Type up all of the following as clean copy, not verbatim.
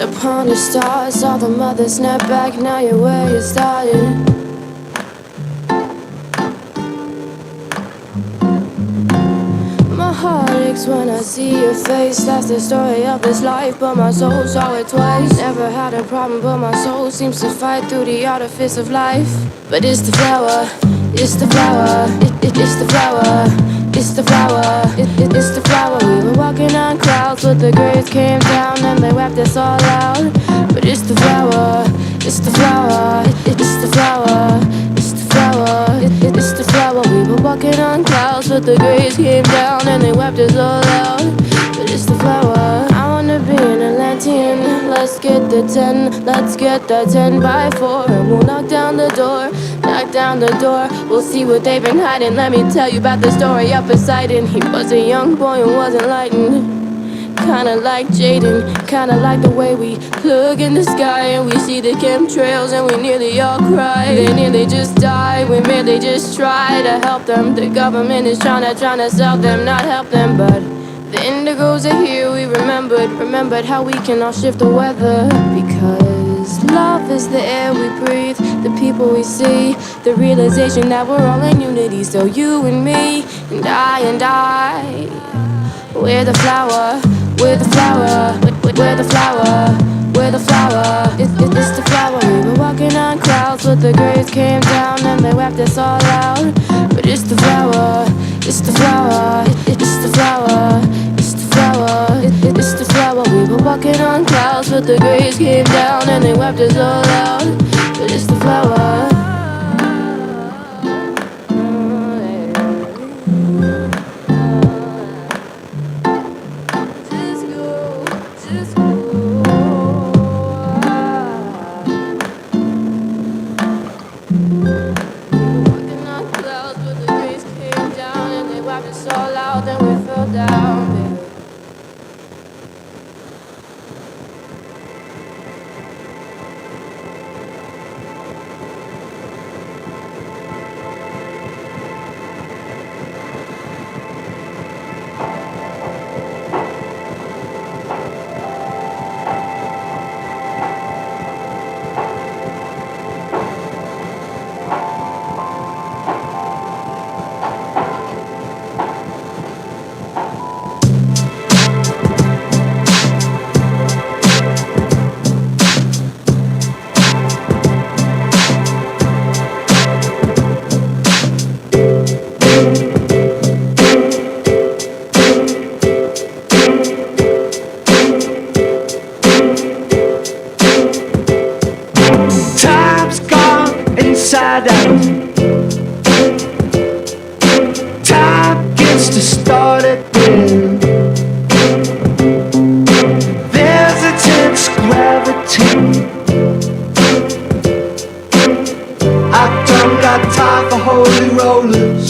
Upon the stars, saw the mother snap back. Now you're where you started. My heart aches when I see your face. That's the story of this life, but my soul saw it twice. Never had a problem, but my soul seems to fight through the artifice of life. But it's the flower, it's the flower, it's the flower. It's the flower, it's the flower. We were walking on clouds, but the graves came down and they wiped us all out. But it's the flower, it's the flower, it's the flower, it's the flower, it's the flower. We were walking on clouds, but the graves came down and they wiped us all out. But it's the flower. I wanna be an Atlantean. Let's get the 10, let's get that 10 by 4, and we'll knock down the door. Knock down the door, we'll see what they've been hiding. Let me tell you about the story of Poseidon. He was a young boy and was enlightened, kinda like Jaden, kinda like the way we look in the sky and we see the chemtrails and we nearly all cry. They nearly just died, we merely just try to help them. The government is tryna sell them, not help them. But the indigos are here, we remembered how we can all shift the weather. Because love is the air we breathe, the people we see, the realization that we're all in unity. So you and me, and I, we're the flower, we're the flower, we're the flower, we're the flower. It's the flower. We were walking on clouds, but the graves came down and they wiped us all out. But it's the flower, it's the flower, it's the flower, it's the flower, it's the flower. We were walking on clouds, but the graves came down and they wiped us all out. But it's the flower. Inside out. Time gets to start again. There's a tense gravity. I don't got time for holy rollers,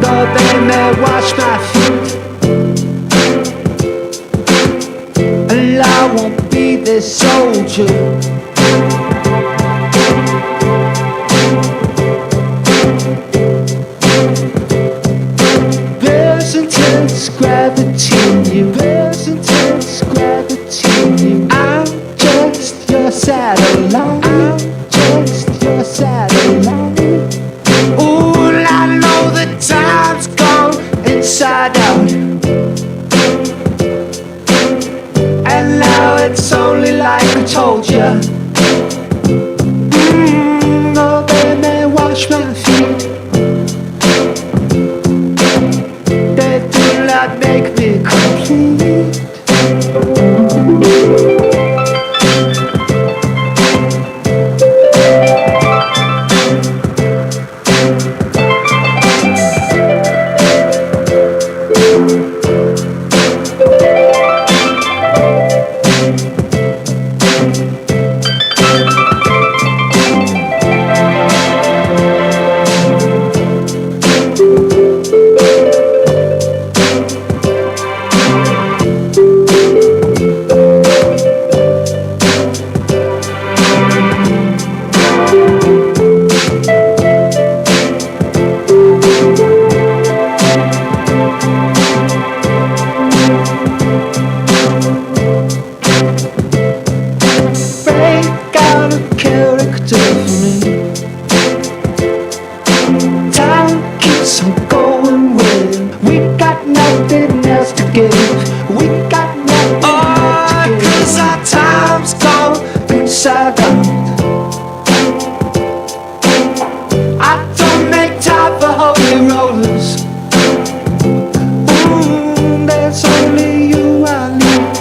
but they may wash my feet, and I won't be their soldier. There's intense gravity in you. There's intense gravity in you. I'm just your satellite. I'm just your satellite. Ooh, I know the time's gone inside out, and now it's only like I told you. Oh, they may wash my feet, they do not make me complete. going well. We got nothing else to give. We got nothing left to give. 'Cause our time's gone inside out. I don't make time for holy rollers. There's only you I need.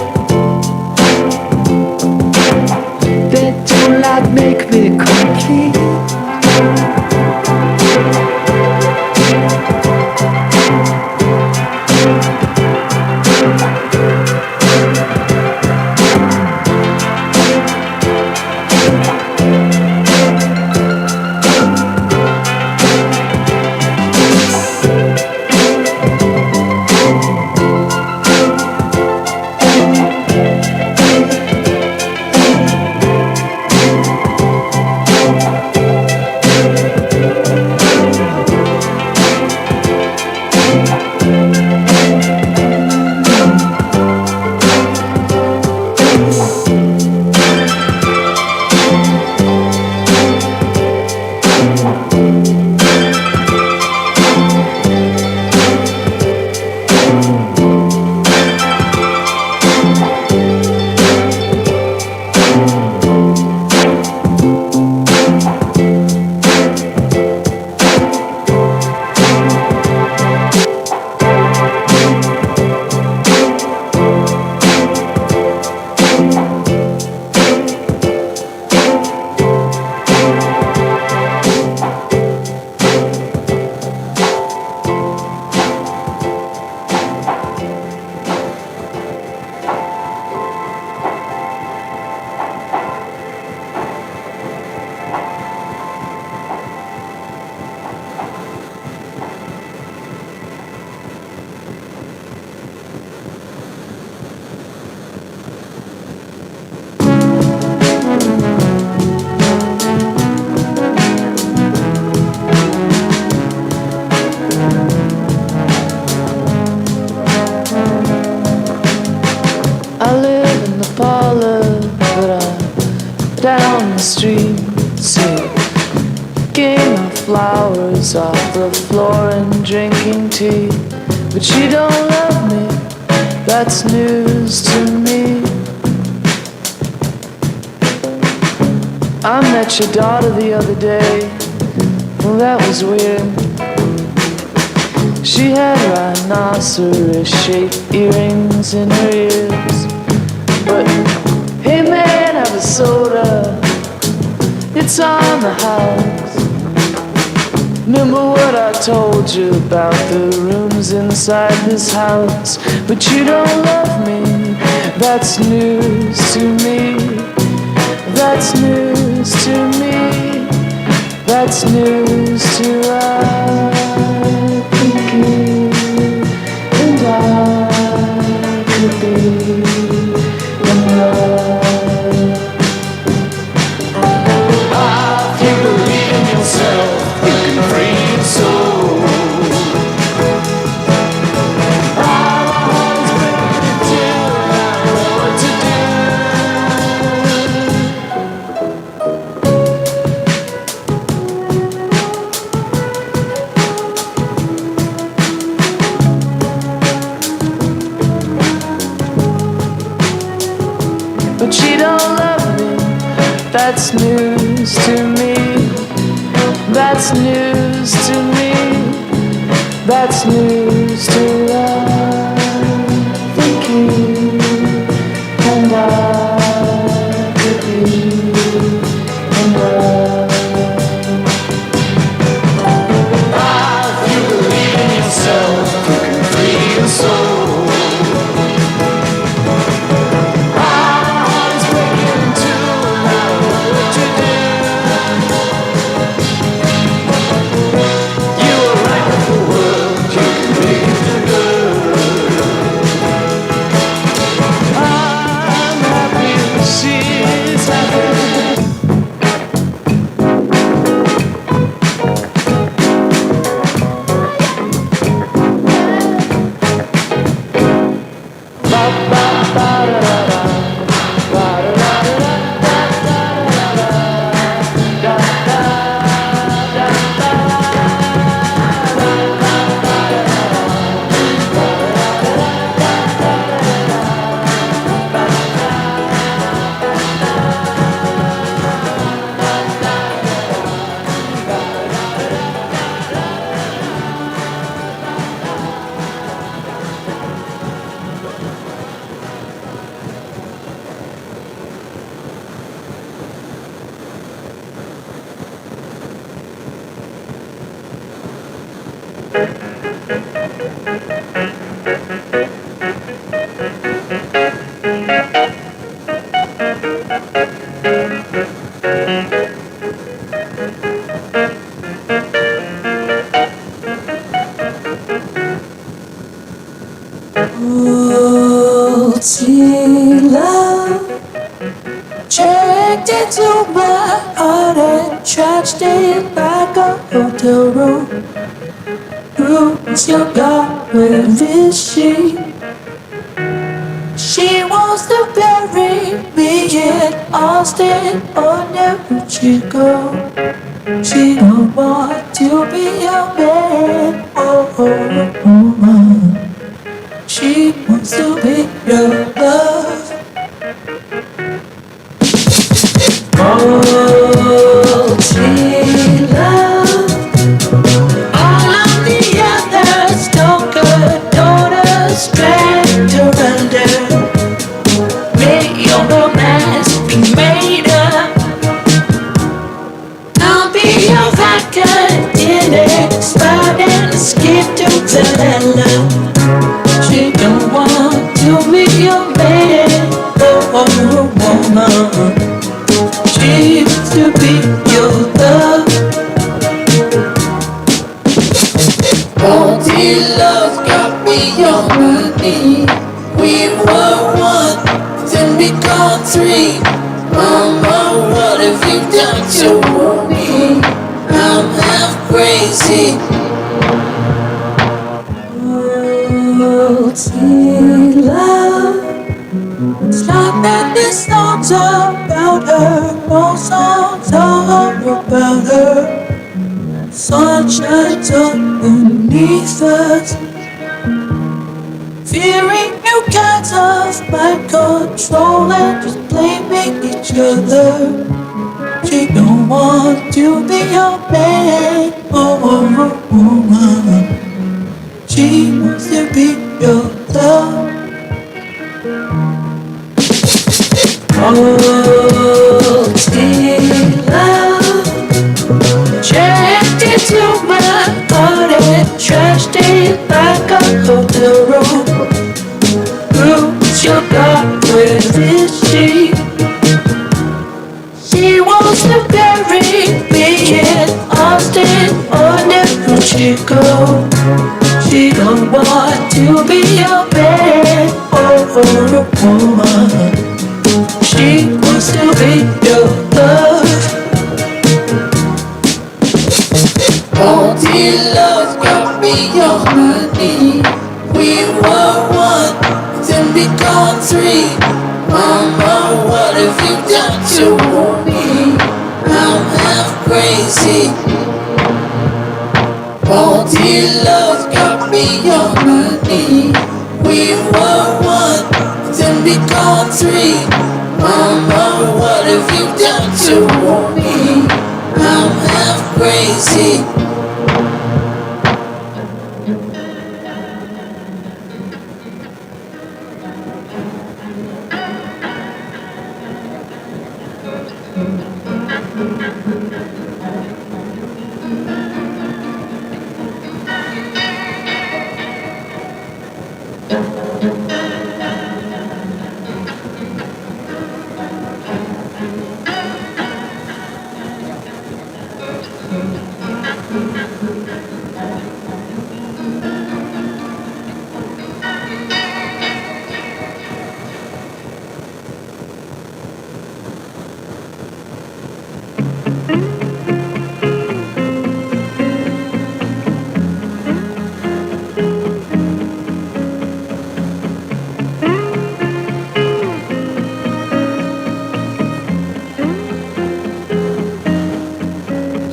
That don't like make me complete. Down the street, see picking my flowers off the floor and drinking tea. But she don't love me, that's news to me. I met your daughter the other day, well that was weird. She had rhinoceros-shaped earrings in her ears. But hey man, have a soda, it's on the house. Remember what I told you about the rooms inside this house? But you don't love me, that's news to me. That's news to me. That's news to I think you and I could be in love. If you believe in yourself, you can free your soul. My heart's breaking too, and I don't know what to do. But she don't love me, that's news to me. That's news to me. That's news to I think you and I could be in love. If you believe in yourself, you can free your soul. Good. See love checked into my heart and trashed it like a hotel room. Who's your God? Where is she? She wants to bury me in Austin or New Chicago. She don't want to be a man or a woman. She wants to be your love. Oh, she love. All of the others don't condone us back to render. May your romance be made up. I'll be your vodka dinner spot and skip to Vanilla. She don't want to be your man or a woman. She wants to be your love. Faulty love got me on my knee. We were one, then become three. Mama, what have you done to me? I'm half crazy. Faulty love. It's not that this song's about her. No songs are about her. Sunshine's underneath us, fearing new kinds of mind control and just blaming each other. She don't want to be a man or a woman. She wants to be your love. Oh, still love. Checked into my heart and trashed it like a hotel room. Who's your God? Where is she? She wants to bury me in Austin or New Chicago. She don't want to be a man or a woman. She wants to be your love. Faulty love got me on my knee. We were one, then become three. Mama, what have you done to me? I'm half crazy. Faulty love got me on my knee. We were one, then become three. Mama, what have you done to me? I'm half crazy.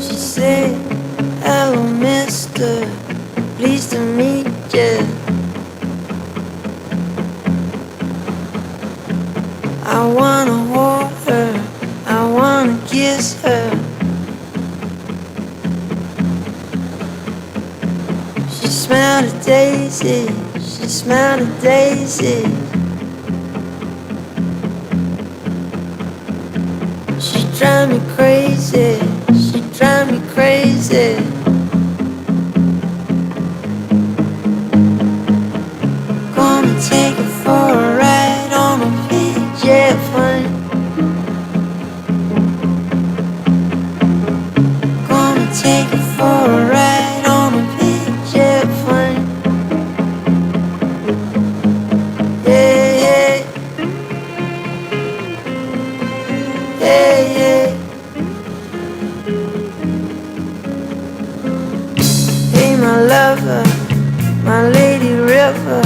She said, hello mister, pleased to meet ya. I wanna hold her, I wanna kiss her. She smelled a daisy, she smelled a daisy. She drive me crazy, she drive me crazy. forever.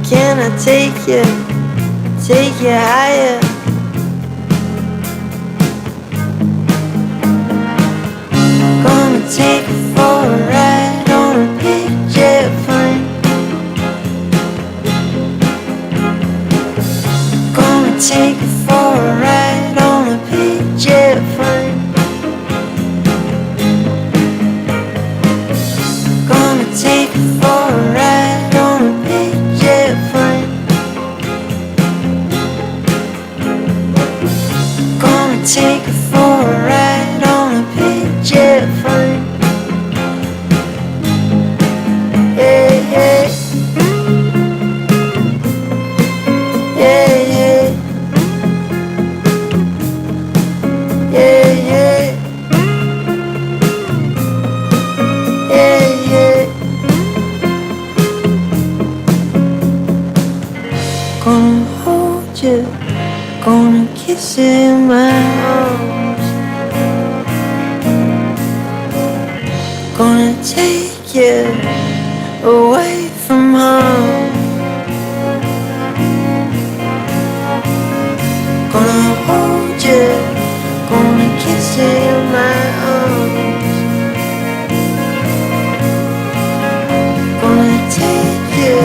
Can I take you higher? Gonna take you for a ride on a big jet plane. Gonna take you for a ride on a big jet plane. Gonna take you for a ride on a big jet plane. Gonna take you for a ride on a big jet plane. Yeah, yeah. Yeah, yeah. Yeah, yeah. Yeah, yeah. Gonna hold you, gonna kiss you in my arms. Gonna take you away from home. Gonna hold you, gonna kiss you in my arms. Gonna take you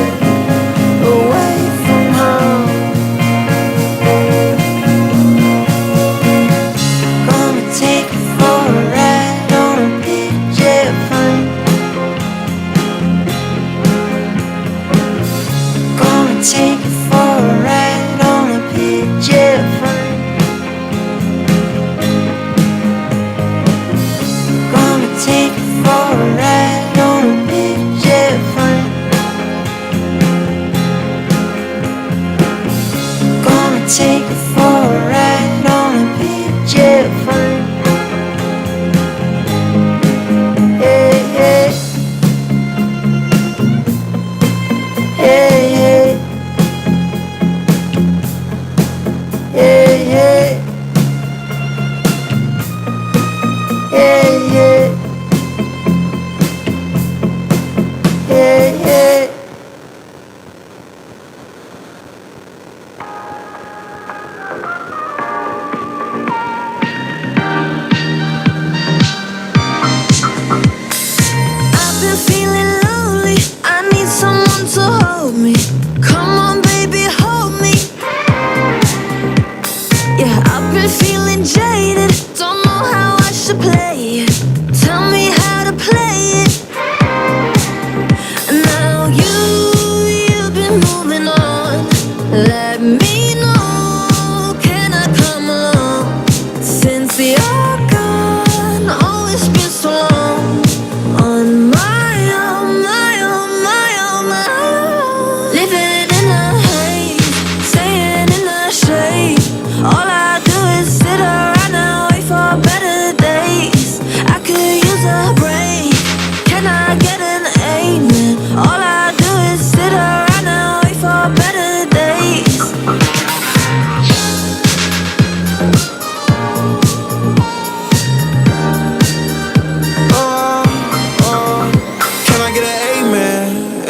away from home. Gonna take you for a ride on a big jet plane. Gonna take you for a ride on a big jet plane. Gonna take you for a ride on a big jet plane. Gonna take you for a ride on a big jet plane. Yeah, yeah. Yeah, yeah. Yeah, yeah. Yeah, yeah. Yeah, yeah. I've been feeling lonely. I need someone to hold me. Come on, baby, hold me. Yeah, I've been feeling jaded. Don't know how I should play it. Tell me how to play it. Now you've been moving on. Let me know, can I come along? Since you're gone, oh, it's been so long. On my own, my own, my own, my own. Living in the haze, staying in the shade. All I do is sit around and wait for better days. I could use a break. Can I get an amen? All I do is sit around and wait for better days. Can I get an amen?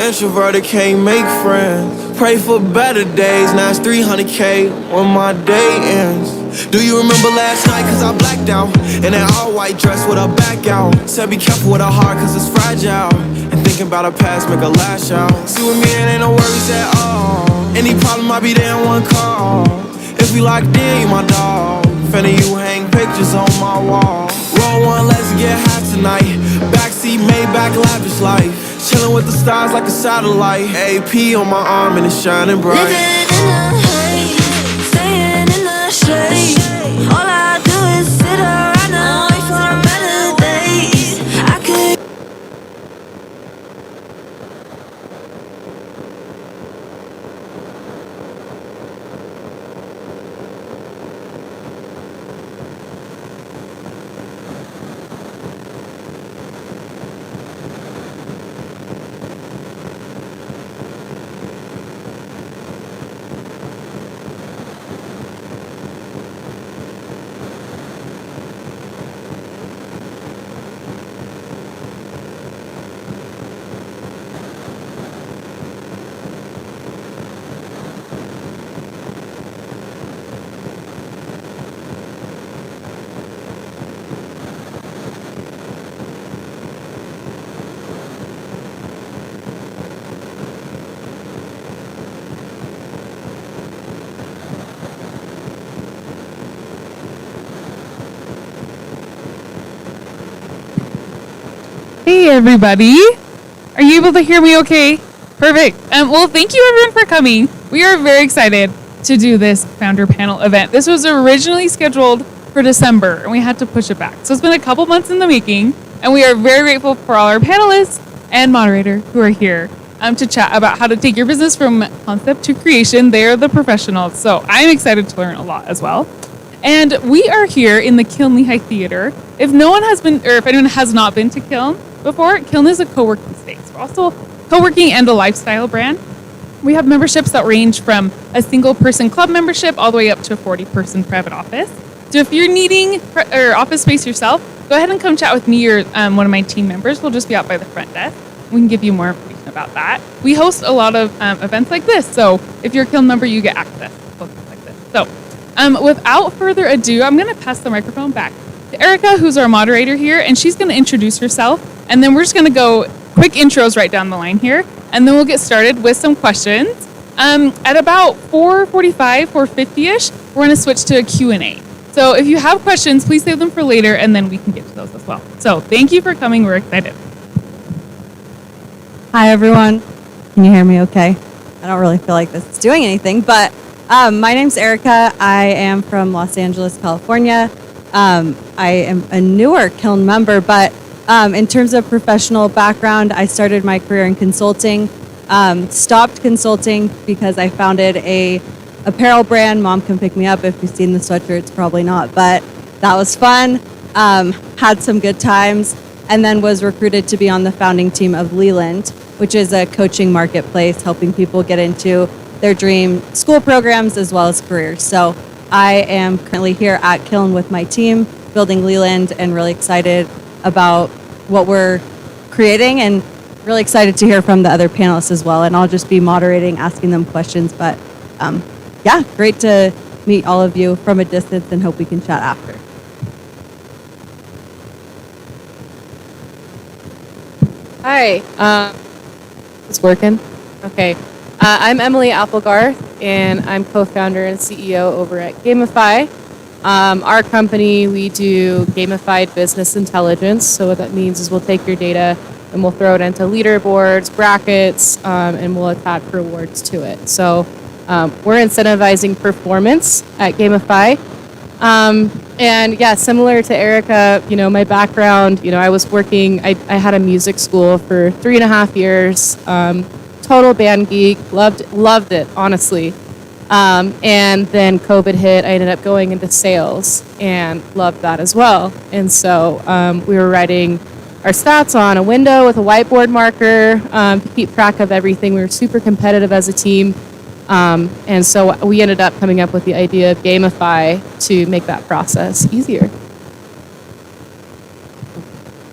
Introverted can't make friends. Pray for better days. Now it's 300K when my day ends. Do you remember last night? Cause I blacked out in that all white dress with her back out. Said be careful with her heart cause it's fragile. And thinking about her past make her lash out. See with me it ain't no worries at all. Any problem I be there in one call. If we locked in, you my dog. Finna you hang pictures on my wall. Roll one, let's get high tonight. Backseat, Maybach, lavish life. Chillin' with the stars like a satellite. AP on my arm and it's shining bright. Living in the haze, staying in the shade. All I do is sit around and wait for better days. I could. Hey, everybody. Are you able to hear me okay? Perfect. Well, thank you, everyone, for coming. We are very excited to do this founder panel event. This was originally scheduled for December, and we had to push it back. So it's been a couple months in the making, and we are very grateful for all our panelists and moderator who are here to chat about how to take your business from concept to creation. They are the professionals, so I'm excited to learn a lot as well. And we are here in the Kiln Lehigh Theater. If no one has been, or if anyone has not been to Kiln before, Kiln is a co-working space. We're also co-working and a lifestyle brand. We have memberships that range from a single person club membership all the way up to a 40-person private office. So if you're needing office space yourself, go ahead and come chat with me or one of my team members. We'll just be out by the front desk. We can give you more information about that. We host a lot of events like this. So if you're a Kiln member, you get access to events like this. So without further ado, I'm going to pass the microphone back to Erica, who's our moderator here, and she's going to introduce herself. And then we're just going to go quick intros right down the line here, and then we'll get started with some questions. At about 4:45, 4:50-ish, we're going to switch to a Q&A. So if you have questions, please save them for later, and then we can get to those as well. So thank you for coming. We're excited. Hi, everyone. Can you hear me okay? I don't really feel like this is doing anything, but my name's Erica. I am from Los Angeles, California. I am a newer Kiln member, but in terms of professional background, I started my career in consulting, stopped consulting because I founded a apparel brand. Mom can pick me up if you've seen the sweatshirts, probably not, but that was fun. Had some good times, and then was recruited to be on the founding team of Leland, which is a coaching marketplace helping people get into their dream school programs as well as careers. So I am currently here at Kiln with my team, building Leland, and really excited about what we're creating and really excited to hear from the other panelists as well. And I'll just be moderating, asking them questions. But yeah, great to meet all of you from a distance and hope we can chat after. Hi, it's working? Okay. I'm Emily Applegarth, and I'm co-founder and CEO over at Gamify. Our company, we do gamified business intelligence. So what that means is we'll take your data and we'll throw it into leaderboards, brackets, and we'll attach rewards to it. So we're incentivizing performance at Gamify. And yeah, similar to Erica, my background, I was working, I had a music school for 3.5 years, total band geek, loved it, honestly. And then COVID hit, I ended up going into sales and loved that as well. And so we were writing our stats on a window with a whiteboard marker to keep track of everything. We were super competitive as a team. And so we ended up coming up with the idea of Gamify to make that process easier.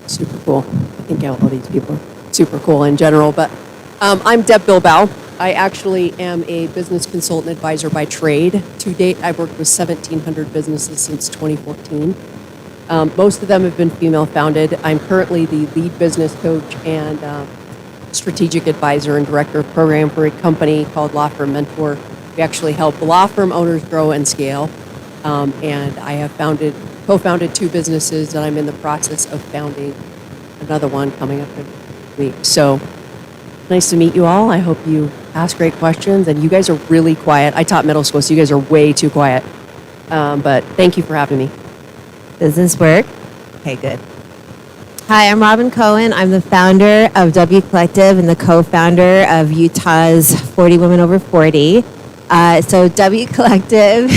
Super cool. I think all these people are super cool in general, but I'm Deb Bilbao. I actually am a business consultant advisor by trade. To date, I've worked with 1,700 businesses since 2014. Most of them have been female founded. I'm currently the lead business coach and strategic advisor and director of program for a company called Law Firm Mentor. We actually help law firm owners grow and scale. And I have co-founded 2 businesses, and I'm in the process of founding another one coming up in a week. So nice to meet you all. I hope you ask great questions, and you guys are really quiet. I taught middle school, so you guys are way too quiet. But thank you for having me. Does this work? Okay, good. Hi, I'm Robin Cohen. I'm the founder of W Collective and the co-founder of Utah's 40 Women Over 40. So W Collective,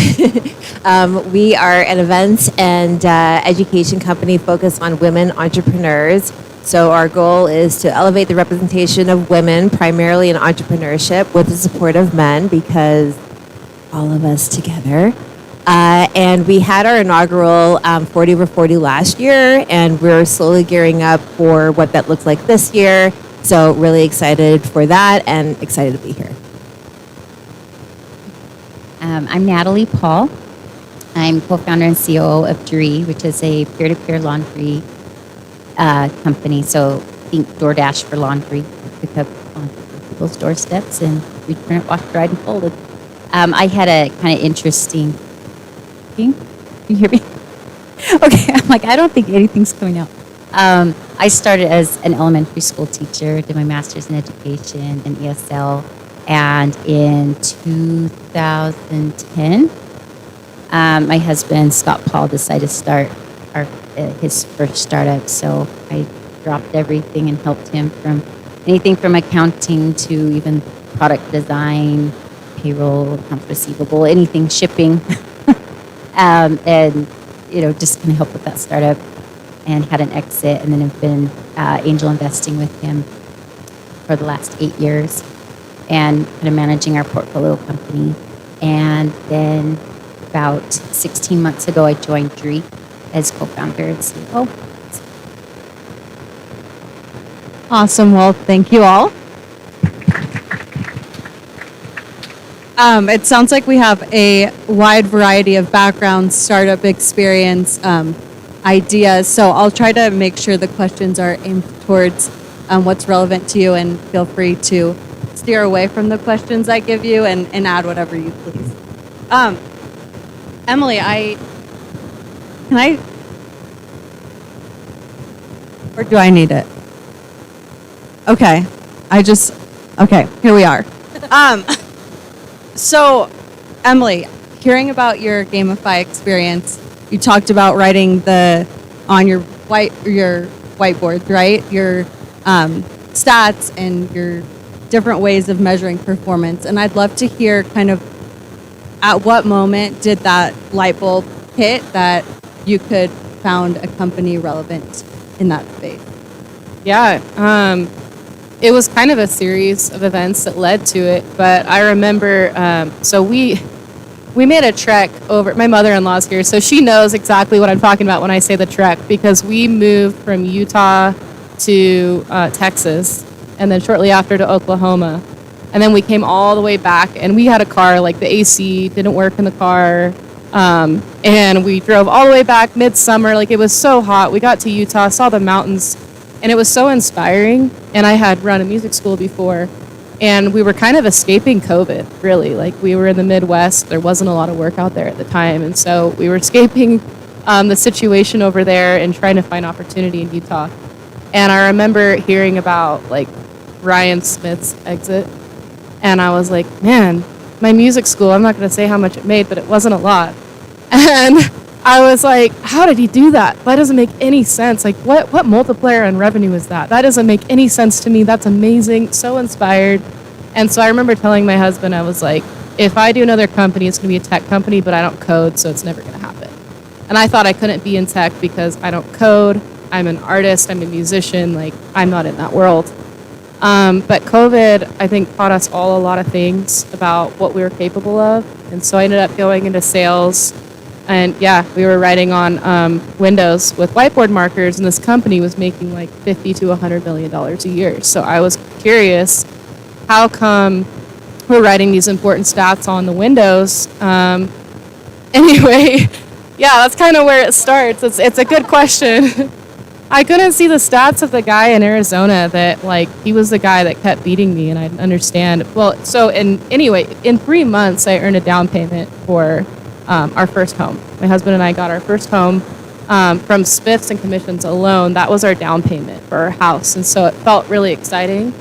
we are an events and education company focused on women entrepreneurs. So our goal is to elevate the representation of women, primarily in entrepreneurship, with the support of men, because all of us together. And we had our inaugural 40 over 40 last year, and we're slowly gearing up for what that looks like this year. So really excited for that and excited to be here. I'm Natalie Paul. I'm co-founder and COO of Dree, which is a peer-to-peer laundry company. So think DoorDash for laundry. Pick up on people's doorsteps and return it washed, dried, and folded. I had a kind of interesting... Can you hear me? Okay, I'm like, I don't think anything's coming out. I started as an elementary school teacher, did my master's in education and ESL, and in 2010, my husband, Scott Paul, decided to start his first startup. So I dropped everything and helped him from anything from accounting to even product design, payroll, accounts receivable, anything shipping, and just kind of help with that startup. And had an exit, and then have been angel investing with him for the last 8 years, and kind of managing our portfolio company. And then about 16 months ago, I joined DREE as co-founder and CEO. Awesome. Well, thank you all. It sounds like we have a wide variety of backgrounds, startup experience, ideas. So I'll try to make sure the questions are aimed towards what's relevant to you, and feel free to steer away from the questions I give you and add whatever you please. Emily, can I, or do I need it? Okay. Okay, here we are. So, Emily, hearing about your Gamify experience, you talked about writing on your whiteboard, right? Your stats and your different ways of measuring performance. And I'd love to hear kind of at what moment did that light bulb hit that you could found a company relevant in that space? Yeah, it was kind of a series of events that led to it. But I remember, so we made a trek over. My mother-in-law's here, so she knows exactly what I'm talking about when I say the trek, because we moved from Utah to Texas, and then shortly after to Oklahoma. And then we came all the way back, and we had a car, like the AC didn't work in the car. And we drove all the way back midsummer, like it was so hot. We got to Utah, saw the mountains, and it was so inspiring. And I had run a music school before, and we were kind of escaping COVID, really. Like we were in the Midwest, there wasn't a lot of work out there at the time. And so we were escaping the situation over there and trying to find opportunity in Utah. And I remember hearing about like Ryan Smith's exit. And I was like, man, my music school, I'm not going to say how much it made, but it wasn't a lot. And I was like, how did he do that? That doesn't make any sense. Like, what multiplier on revenue is that? That doesn't make any sense to me. That's amazing. So inspired. And so I remember telling my husband, I was like, if I do another company, it's going to be a tech company, but I don't code, so it's never going to happen. And I thought I couldn't be in tech because I don't code. I'm an artist. I'm a musician. Like, I'm not in that world. But COVID, I think, taught us all a lot of things about what we were capable of. And so I ended up going into sales. And yeah, we were writing on windows with whiteboard markers, and this company was making like $50 to $100 million a year. So I was curious, how come we're writing these important stats on the windows? Anyway, yeah, that's kind of where it starts. It's a good question. I couldn't see the stats of the guy in Arizona that, like, he was the guy that kept beating me, and I didn't understand. Well, so in 3 months, I earned a down payment for our first home. My husband and I got our first home from spiffs and commissions alone. That was our down payment for our house, and so it felt really exciting.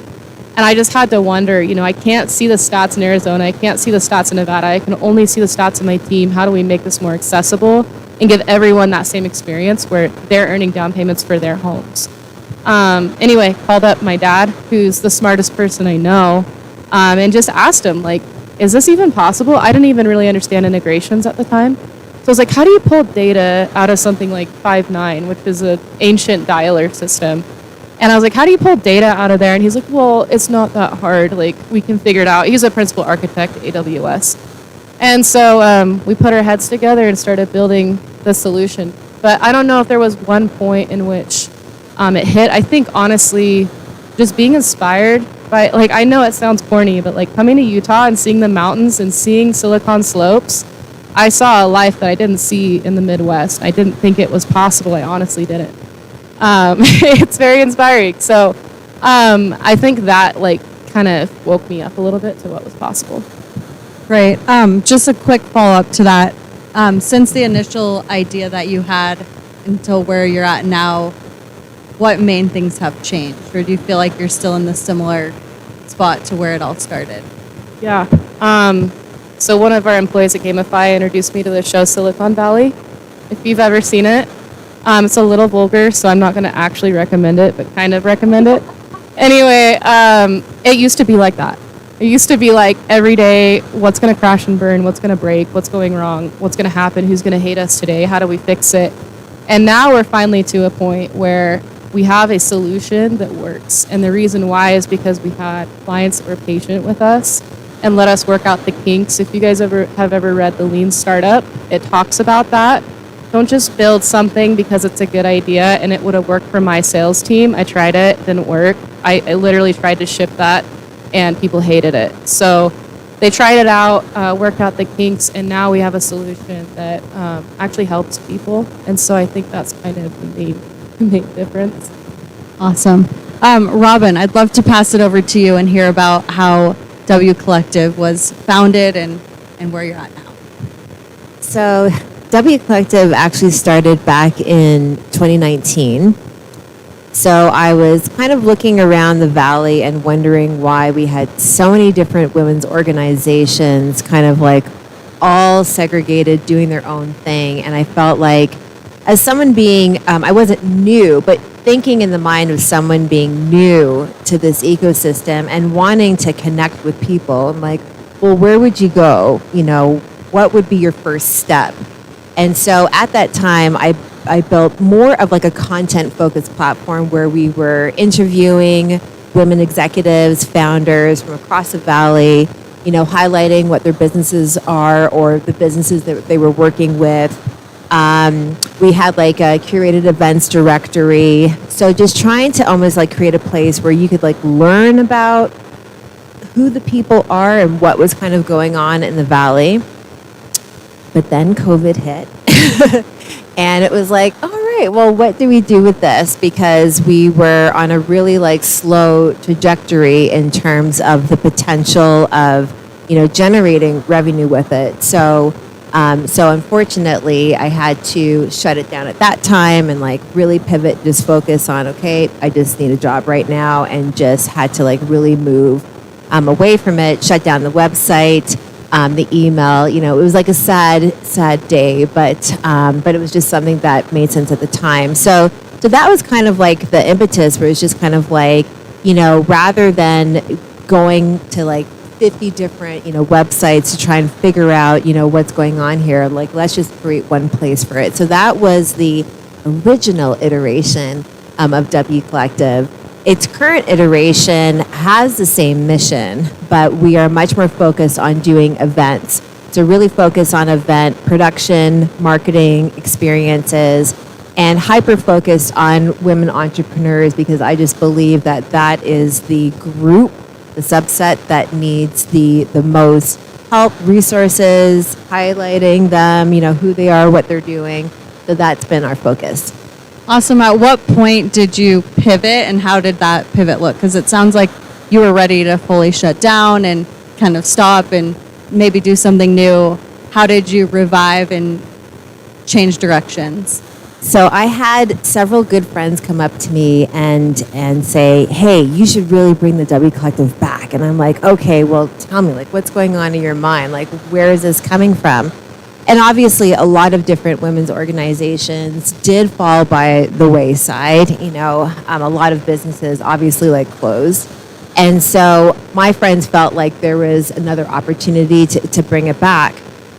And I just had to wonder, I can't see the stats in Arizona. I can't see the stats in Nevada. I can only see the stats in my team. How do we make this more accessible and give everyone that same experience where they're earning down payments for their homes? Anyway, called up my dad, who's the smartest person I know, and just asked him, like, is this even possible? I didn't even really understand integrations at the time. So I was like, how do you pull data out of something like Five9, which is an ancient dialer system? And I was like, how do you pull data out of there? And he's like, well, it's not that hard. Like, we can figure it out. He's a principal architect at AWS. And so we put our heads together and started building the solution. But I don't know if there was one point in which it hit. I think, honestly, just being inspired by, like, I know it sounds corny, but like coming to Utah and seeing the mountains and seeing Silicon Slopes, I saw a life that I didn't see in the Midwest. I didn't think it was possible. I honestly didn't. It's very inspiring. So I think that, like, kind of woke me up a little bit to what was possible. Right. Just a quick follow-up to that. Since the initial idea that you had until where you're at now, what main things have changed? Or do you feel like you're still in the similar spot to where it all started? Yeah. So one of our employees at Gamify introduced me to the show Silicon Valley, if you've ever seen it. It's a little vulgar, so I'm not going to actually recommend it, but kind of recommend it. Anyway, it used to be like that. It used to be like every day, what's going to crash and burn, what's going to break, what's going wrong, what's going to happen, who's going to hate us today, how do we fix it? And now we're finally to a point where we have a solution that works. And the reason why is because we had clients that were patient with us and let us work out the kinks. If you guys have ever read The Lean Startup, it talks about that. Don't just build something because it's a good idea and it would have worked for my sales team. I tried it, didn't work. I literally tried to ship that and people hated it. So they tried it out, worked out the kinks, and now we have a solution that actually helps people. And so I think that's kind of the main difference. Awesome. Robin, I'd love to pass it over to you and hear about how W Collective was founded and where you're at now. So W Collective actually started back in 2019. So I was kind of looking around the valley and wondering why we had so many different women's organizations kind of like all segregated doing their own thing. And I felt like as someone being, I wasn't new, but thinking in the mind of someone being new to this ecosystem and wanting to connect with people, I'm like, well, where would you go? You know, what would be your first step? And so at that time, I built more of like a content-focused platform where we were interviewing women executives, founders from across the valley, you know, highlighting what their businesses are or the businesses that they were working with. We had like a curated events directory. So just trying to almost like create a place where you could like learn about who the people are and what was kind of going on in the valley. But then COVID hit. And it was like, all right, well, what do we do with this? Because we were on a really like slow trajectory in terms of the potential of, you know, generating revenue with it. So unfortunately, I had to shut it down at that time and like really pivot, just focus on, okay, I just need a job right now, and just had to like really move away from it, shut down the website, the email. You know, it was like a sad day, but it was just something that made sense at the time. So that was kind of like the impetus, where it's just kind of like, you know, rather than going to like 50 different, you know, websites to try and figure out, you know, what's going on here, like, let's just create one place for it. So that was the original iteration of W Collective. Its current iteration has the same mission, but we are much more focused on doing events. So really focus on event production, marketing, experiences, and hyper-focused on women entrepreneurs, because I just believe that that is the group, the subset that needs the most help, resources, highlighting them, you know, who they are, what they're doing. So that's been our focus. Awesome. At what point did you pivot, and how did that pivot look? Because it sounds like you were ready to fully shut down and kind of stop and maybe do something new. How did you revive and change directions? So I had several good friends come up to me and say, hey, you should really bring the W Collective back. And I'm like, okay, well, tell me, like, what's going on in your mind? Like, where is this coming from? And obviously, a lot of different women's organizations did fall by the wayside. You know, a lot of businesses obviously like closed. And so my friends felt like there was another opportunity to bring it back.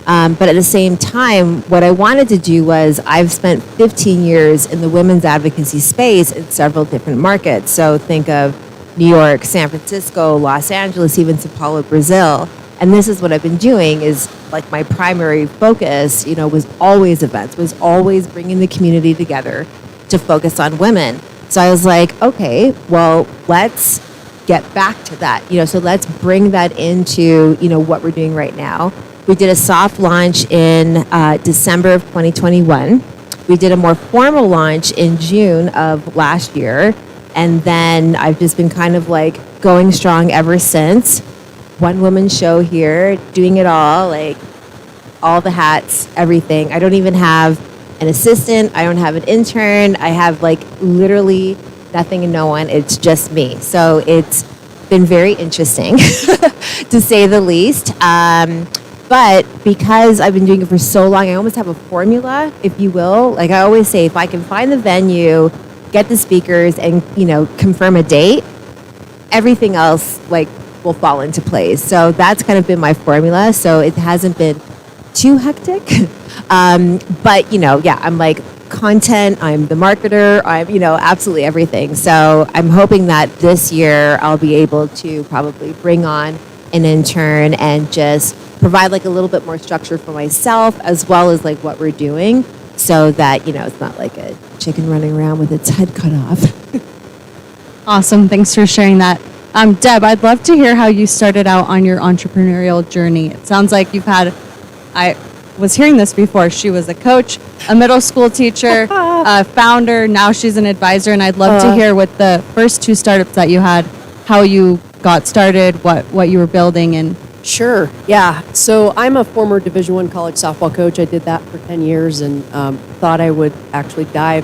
But at the same time, what I wanted to do was, I've spent 15 years in the women's advocacy space in several different markets. So think of New York, San Francisco, Los Angeles, even Sao Paulo, Brazil. And this is what I've been doing, is like my primary focus, you know, was always events, was always bringing the community together to focus on women. So I was like, okay, well, let's get back to that. You know, so let's bring that into, you know, what we're doing right now. We did a soft launch in December of 2021. We did a more formal launch in June of last year. And then I've just been kind of like going strong ever since. One woman show here, doing it all, like all the hats, everything. I don't even have an assistant. I don't have an intern. I have like literally nothing and no one. It's just me. So it's been very interesting, to say the least. But because I've been doing it for so long, I almost have a formula, if you will. Like I always say, if I can find the venue, get the speakers, and confirm a date, everything else will fall into place. So that's kind of been my formula. So it hasn't been too hectic. But I'm like content. I'm the marketer. I'm absolutely everything. So I'm hoping that this year I'll be able to probably bring on an intern and just provide a little bit more structure for myself, as well as what we're doing, so that it's not like a chicken running around with its head cut off. Awesome. Thanks for sharing that. Deb, I'd love to hear how you started out on your entrepreneurial journey. It sounds like I was hearing this before. She was a coach, a middle school teacher, a founder. Now she's an advisor. And I'd love to hear with the first 2 startups that you had, how you got started, what you were building, and Sure. Yeah. So I'm a former Division I college softball coach. I did that for 10 years and thought I would actually die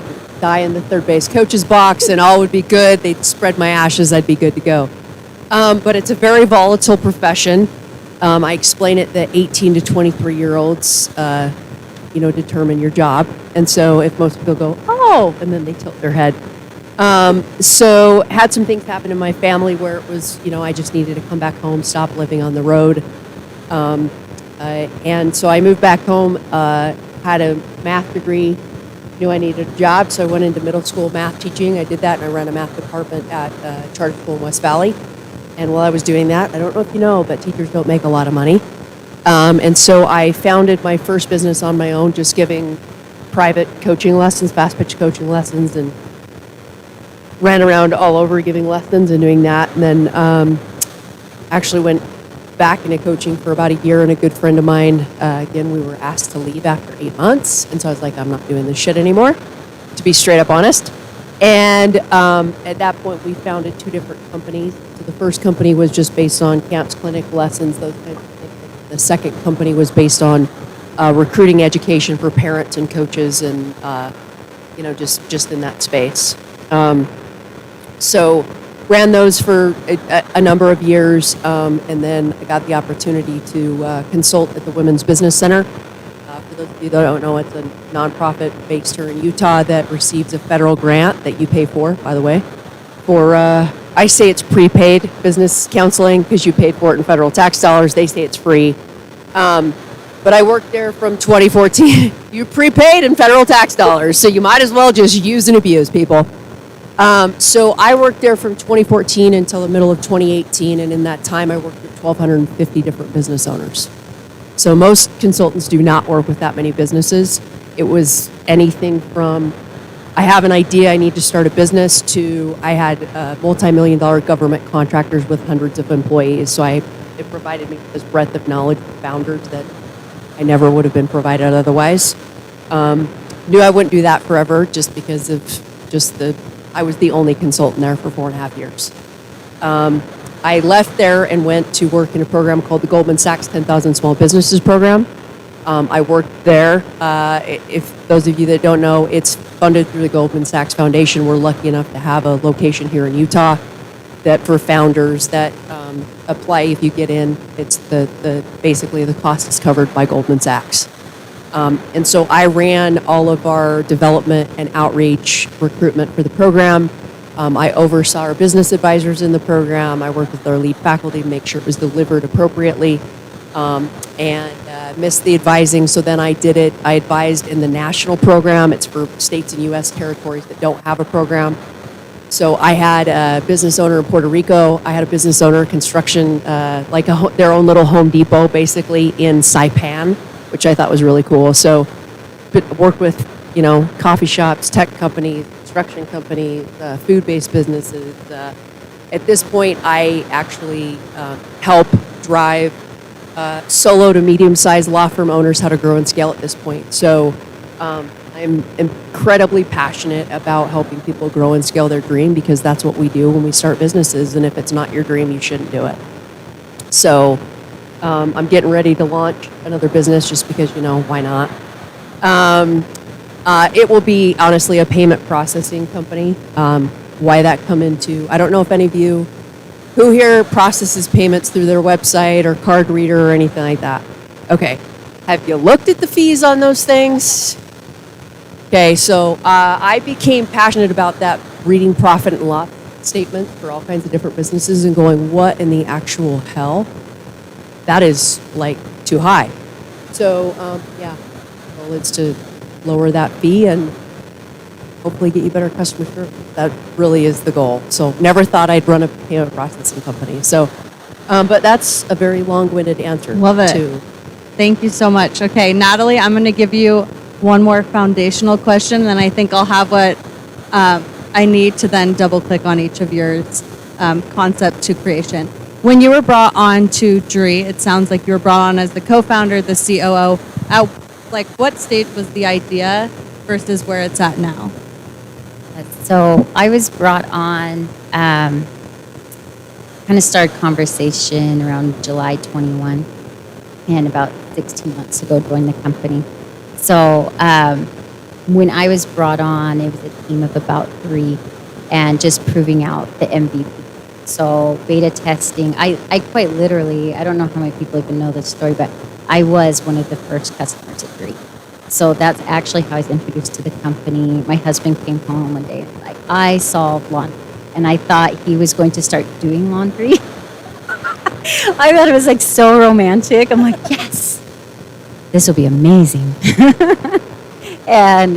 in the third base coach's box and all would be good. They'd spread my ashes. I'd be good to go. But it's a very volatile profession. I explain it that 18 to 23-year-olds, determine your job. And so if most people go, oh, and then they tilt their head. So had some things happen in my family where it was, I just needed to come back home, stop living on the road. And so I moved back home, had a math degree, knew I needed a job. So I went into middle school math teaching. I did that and I ran a math department at a charter school in West Valley. And while I was doing that, I don't know if you know, but teachers don't make a lot of money. And so I founded my first business on my own, just giving private coaching lessons, fast pitch coaching lessons, and ran around all over giving lessons and doing that. And then actually went back into coaching for about a year, and a good friend of mine, again, we were asked to leave after 8 months. And so I was like, I'm not doing this shit anymore, to be straight up honest. And at that point, we founded 2 different companies. So the first company was just based on camps, clinic, lessons, those kinds of things. The second company was based on recruiting education for parents and coaches and, just in that space. So ran those for a number of years, and then I got the opportunity to consult at the Women's Business Center. For those of you that don't know, it's a nonprofit based here in Utah that receives a federal grant that you pay for, by the way, for, I say it's prepaid business counseling because you paid for it in federal tax dollars. They say it's free. But I worked there from 2014. You prepaid in federal tax dollars, so you might as well just use and abuse people. So I worked there from 2014 until the middle of 2018, and in that time I worked with 1,250 different business owners. So most consultants do not work with that many businesses. It was anything from, I have an idea, I need to start a business, to I had multi-million-dollar government contractors with hundreds of employees. So it provided me with this breadth of knowledge with founders that I never would have been provided otherwise. Knew I wouldn't do that forever just because of I was the only consultant there for 4.5 years. I left there and went to work in a program called the Goldman Sachs 10,000 Small Businesses Program. I worked there. If those of you that don't know, it's funded through the Goldman Sachs Foundation. We're lucky enough to have a location here in Utah that for founders that apply, if you get in, it's basically the cost is covered by Goldman Sachs. And so I ran all of our development and outreach recruitment for the program. I oversaw our business advisors in the program. I worked with our lead faculty to make sure it was delivered appropriately, and missed the advising. So then I did it. I advised in the national program. It's for states and U.S. territories that don't have a program. So I had a business owner in Puerto Rico. I had a business owner construction, their own little Home Depot, basically in Saipan, which I thought was really cool. So worked with, coffee shops, tech companies, construction companies, food-based businesses. At this point, I actually help drive solo to medium-sized law firm owners how to grow and scale at this point. So I'm incredibly passionate about helping people grow and scale their dream, because that's what we do when we start businesses. And if it's not your dream, you shouldn't do it. So I'm getting ready to launch another business just because, why not? It will be, honestly, a payment processing company. why that come into. I don't know if any of you who here processes payments through their website or card reader or anything like that. Okay. Have you looked at the fees on those things? Okay, so I became passionate about that, reading profit and loss statement for all kinds of different businesses and going, what in the actual hell? That is like too high. So yeah, the goal is to lower that fee and hopefully get you better customer service. That really is the goal. So never thought I'd run a payment processing company. So, but that's a very long-winded answer. Love it. To, Thank you so much. Okay, Natalie, I'm going to give you one more foundational question, and then I think I'll have what I need to then double click on each of yours concept to creation. When you were brought on to Dree, it sounds like you were brought on as the co-founder, the COO. Like, what stage was the idea versus where it's at now? So I was brought on, kind of started conversation around July 21, and about 16 months ago joined the company. So when I was brought on, it was a team of about 3 and just proving out the MVP. So beta testing, I quite literally, I don't know how many people even know this story, but I was one of the first customers at Dree. So that's actually how I was introduced to the company. My husband came home one day and was like, I solved laundry. And I thought he was going to start doing laundry. I thought it was like so romantic. I'm like, yes, this will be amazing. And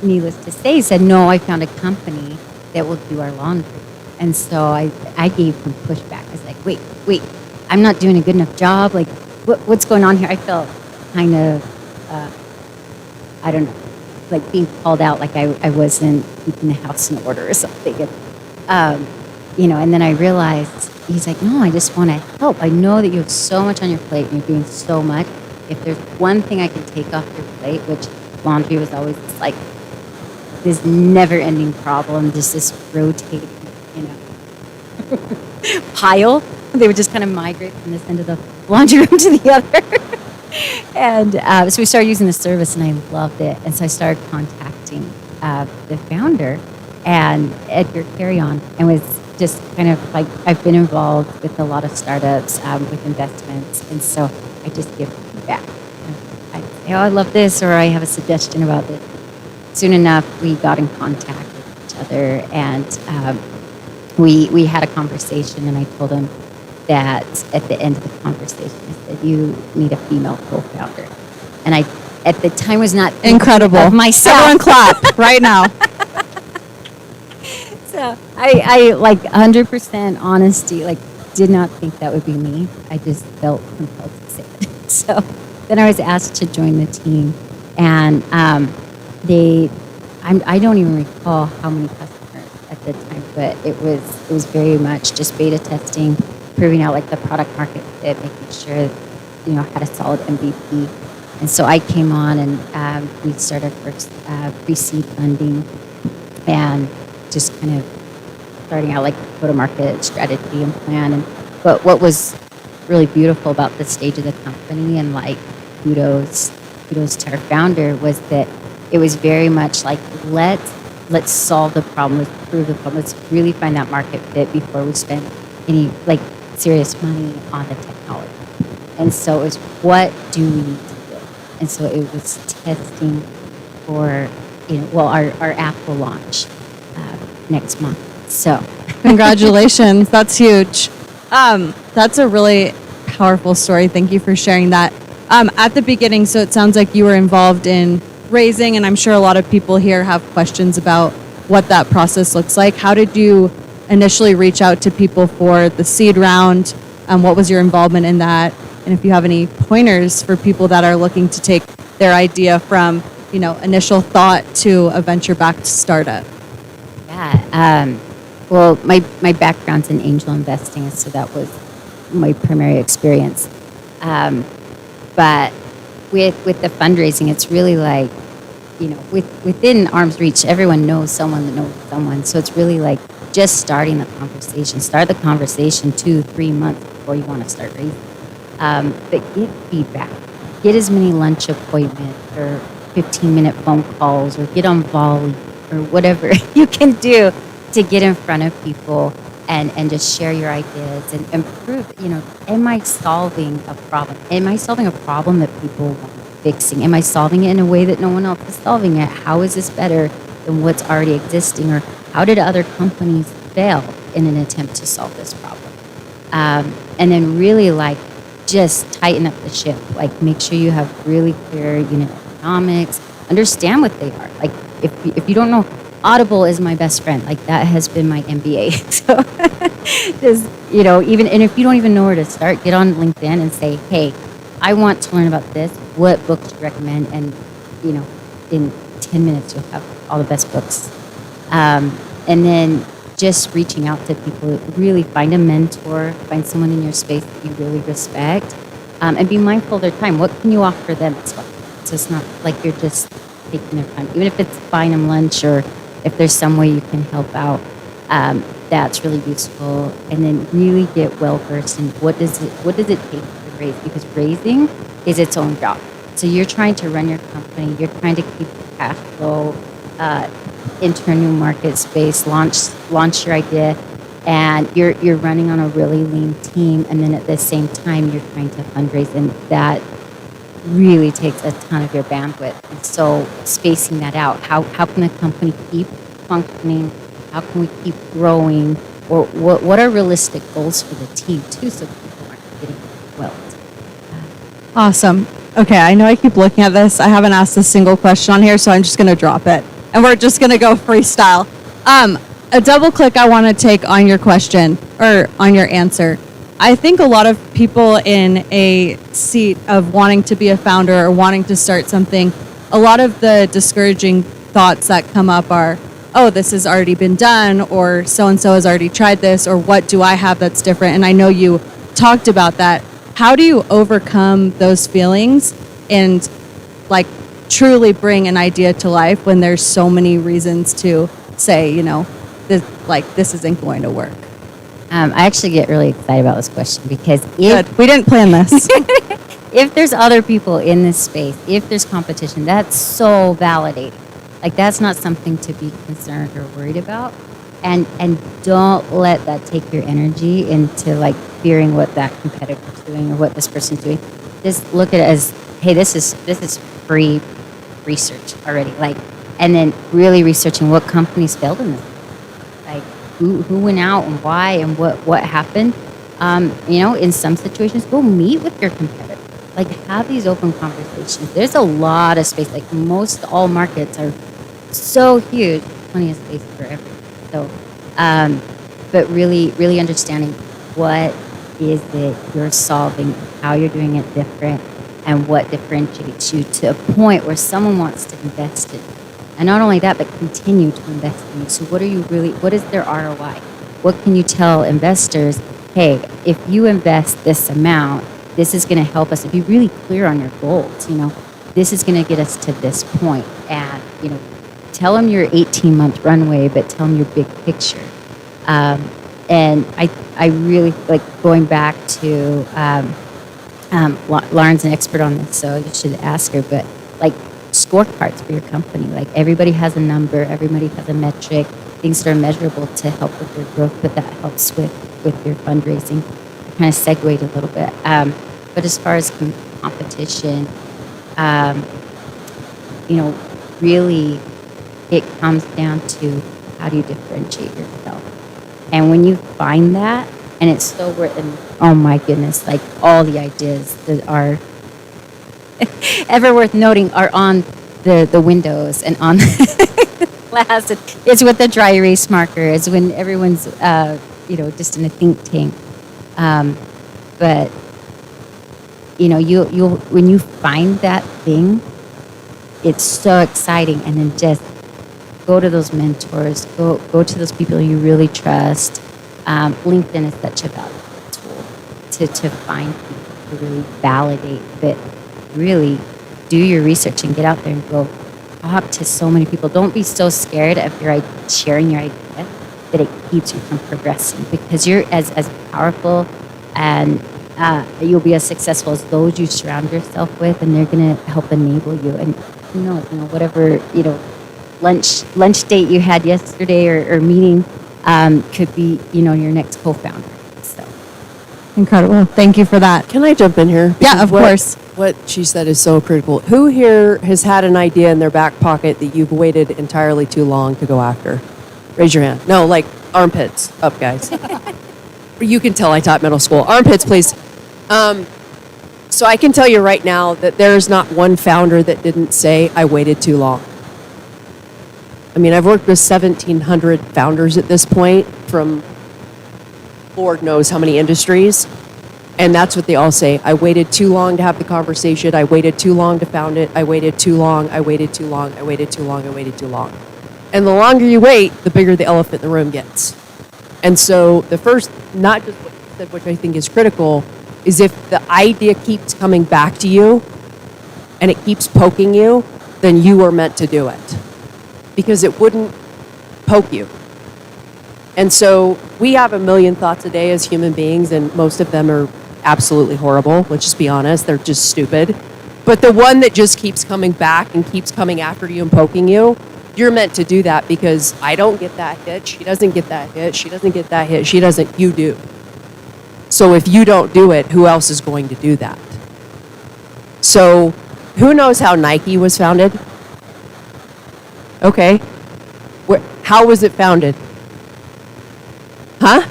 needless to say, he said, no, I found a company that will do our laundry. And so I gave him pushback. I was like, wait, I'm not doing a good enough job. Like, what's going on here? I felt kind of, I don't know, like being called out, like I wasn't keeping the house in order or something. And, and then I realized, he's like, no, I just want to help. I know that you have so much on your plate and you're doing so much. If there's one thing I can take off your plate, which laundry was always like this never-ending problem, just this rotating, pile. They would just kind of migrate from this end of the laundry room to the other. And so we started using the service, and I loved it. And so I started contacting the founder and Edgar Carry-On, and was just kind of like, I've been involved with a lot of startups with investments, and so I just give feedback. I say, oh, I love this, or I have a suggestion about this. Soon enough, we got in contact with each other, and we had a conversation, and I told him that at the end of the conversation, I said, you need a female co-founder. And I, at the time, was not incredible of myself. Everyone clap right now. So I like 100% honesty, like did not think that would be me. I just felt compelled to say it. So then I was asked to join the team, and I don't even recall how many customers at the time, but it was very much just beta testing, proving out like the product market fit, making sure, had a solid MVP. And so I came on, and we started first pre-seed funding, and just kind of starting out like go-to-market strategy and plan. But what was really beautiful about the stage of the company, and like kudos to our founder, was that it was very much like, let's solve the problem, let's prove the problem, let's really find that market fit before we spend any like serious money on the technology. And so it was, what do we need to do? And so it was testing for, our app will launch next month. So congratulations. That's huge. That's a really powerful story. Thank you for sharing that. At the beginning, so it sounds like you were involved in raising, and I'm sure a lot of people here have questions about what that process looks like. How did you initially reach out to people for the seed round? What was your involvement in that? And if you have any pointers for people that are looking to take their idea from, initial thought to a venture-backed startup. Yeah. Well, my background's in angel investing, so that was my primary experience. But with the fundraising, it's really like, within arm's reach, everyone knows someone that knows someone. So it's really like just starting the conversation. Start the conversation 2-3 months before you want to start raising. But get feedback. Get as many lunch appointments or 15-minute phone calls, or get on Volley, or whatever you can do to get in front of people and just share your ideas and prove, am I solving a problem? Am I solving a problem that people want fixing? Am I solving it in a way that no one else is solving it? How is this better than what's already existing? Or how did other companies fail in an attempt to solve this problem? And then really just tighten up the ship. Make sure you have really clear unit economics, understand what they are. If you don't know, Audible is my best friend. That has been my MBA. So just, even, and if you don't even know where to start, get on LinkedIn and say, hey, I want to learn about this. What books do you recommend? And, in 10 minutes, you'll have all the best books. And then just reaching out to people, really find a mentor, find someone in your space that you really respect, and be mindful of their time. What can you offer them as well? So it's not like you're just taking their time. Even if it's buying them lunch or if there's some way you can help out, that's really useful. And then really get well versed in what does it take to raise? Because raising is its own job. So you're trying to run your company, you're trying to keep the cash flow, enter new market space, launch your idea, and you're running on a really lean team, and then at the same time you're trying to fundraise, and that really takes a ton of your bandwidth. And so spacing that out, how can the company keep functioning? How can we keep growing? Or what are realistic goals for the team too, so people aren't getting overwhelmed? Awesome. Okay, I know I keep looking at this. I haven't asked a single question on here, so I'm just going to drop it. And we're just going to go freestyle. A double click I want to take on your question or on your answer. I think a lot of people in a seat of wanting to be a founder or wanting to start something, a lot of the discouraging thoughts that come up are, oh, this has already been done, or so-and-so has already tried this, or what do I have that's different? And I know you talked about that. How do you overcome those feelings and truly bring an idea to life when there's so many reasons to say, this isn't going to work? I actually get really excited about this question because Good. We didn't plan this. if there's other people in this space, if there's competition, that's so validating. That's not something to be concerned or worried about. And don't let that take your energy into fearing what that competitor's doing or what this person's doing. Just look at it as, hey, this is free research already. And then really researching what companies failed in this. Who went out and why and what happened. In some situations, go meet with your competitor. Have these open conversations. There's a lot of space. Most all markets are so huge, plenty of space for everything. So, but really understanding what is it you're solving, how you're doing it different, and what differentiates you to a point where someone wants to invest in you. And not only that, but continue to invest in you. So what is their ROI? What can you tell investors? Hey, if you invest this amount, this is going to help us. And be really clear on your goals. This is going to get us to this point. And, tell them your 18-month runway, but tell them your big picture. And I really like going back to Lauren's an expert on this, so you should ask her. But scorecards for your company, everybody has a number, everybody has a metric, things that are measurable to help with your growth, but that helps with your fundraising. I kind of segued a little bit. But as far as competition, really it comes down to how do you differentiate yourself. And when you find that, and it's so worth, and oh my goodness, all the ideas that are ever worth noting are on the windows and on the glass. It's with the dry erase marker. It's when everyone's, just in a think tank. But, you'll when you find that thing, it's so exciting. And then just go to those mentors, go to those people you really trust. LinkedIn is such a valuable tool to find people to really validate that. Really do your research and get out there and go talk to so many people. Don't be so scared of sharing your idea that it keeps you from progressing, because you're as powerful and you'll be as successful as those you surround yourself with, and they're going to help enable you. And who knows, whatever, lunch date you had yesterday or meeting could be, your next co-founder. So Incredible. Thank you for that. Can I jump in here? Yeah, Because of course. What she said is so critical. Who here has had an idea in their back pocket that you've waited entirely too long to go after? Raise your hand. No, like armpits up, guys. You can tell I taught middle school. Armpits, please. So I can tell you right now that there's not one founder that didn't say, I waited too long. I mean, I've worked with 1,700 founders at this point from Lord knows how many industries. And that's what they all say. I waited too long to have the conversation. I waited too long to found it. I waited too long. I waited too long. I waited too long. I waited too long. And the longer you wait, the bigger the elephant in the room gets. And so the first, not just what you said, which I think is critical, is if the idea keeps coming back to you and it keeps poking you, then you are meant to do it. Because it wouldn't poke you. And so we have a million thoughts a day as human beings, and most of them are absolutely horrible. Let's just be honest. They're just stupid. But the one that just keeps coming back and keeps coming after you and poking you, you're meant to do that because I don't get that hit. She doesn't get that hit. She doesn't get that hit. She doesn't. You do. So if you don't do it, who else is going to do that? So who knows how Nike was founded? Okay. How was it founded? Huh?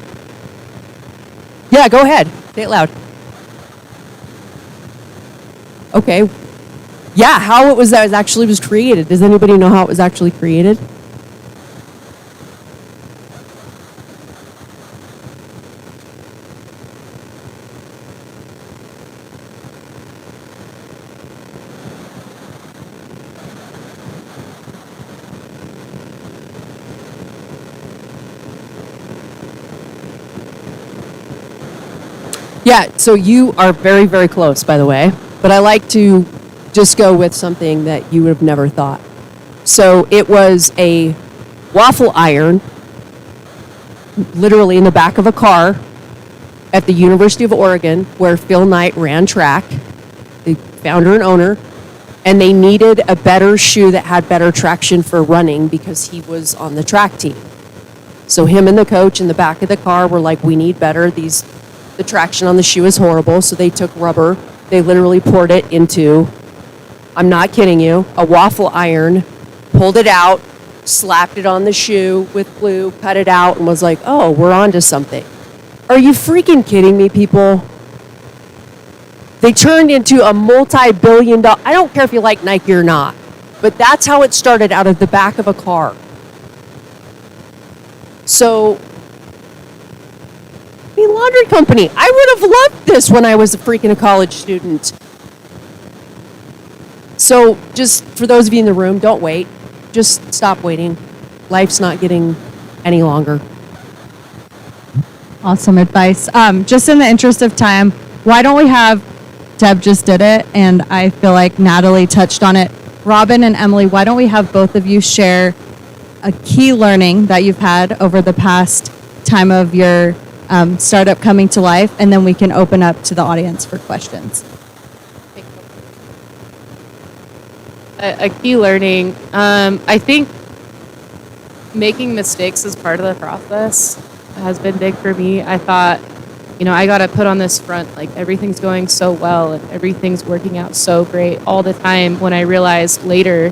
Yeah, go ahead. Say it loud. Okay. Yeah, how it was that actually was created. Does anybody know how it was actually created? Yeah, so you are very, very close, by the way. But I like to just go with something that you would have never thought. So it was a waffle iron, literally in the back of a car at the University of Oregon, where Phil Knight ran track, the founder and owner, and they needed a better shoe that had better traction for running because he was on the track team. So him and the coach in the back of the car were like, we need better. The traction on the shoe is horrible. So they took rubber. They literally poured it into, I'm not kidding you, a waffle iron, pulled it out, slapped it on the shoe with glue, cut it out, and was like, oh, we're on to something. Are you freaking kidding me, people? They turned into a multi-billion-dollar, I don't care if you like Nike or not, but that's how it started, out of the back of a car. So, a laundry company. I would have loved this when I was a freaking college student. So, just for those of you in the room, don't wait. Just stop waiting. Life's not getting any longer. Awesome advice. Just in the interest of time, why don't we have, Deb just did it, and I feel like Natalie touched on it. Robin and Emily, why don't we have both of you share a key learning that you've had over the past time of your startup coming to life, and then we can open up to the audience for questions. A key learning, I think making mistakes is part of the process has been big for me. I thought, I got to put on this front, like everything's going so well and everything's working out so great all the time, when I realized later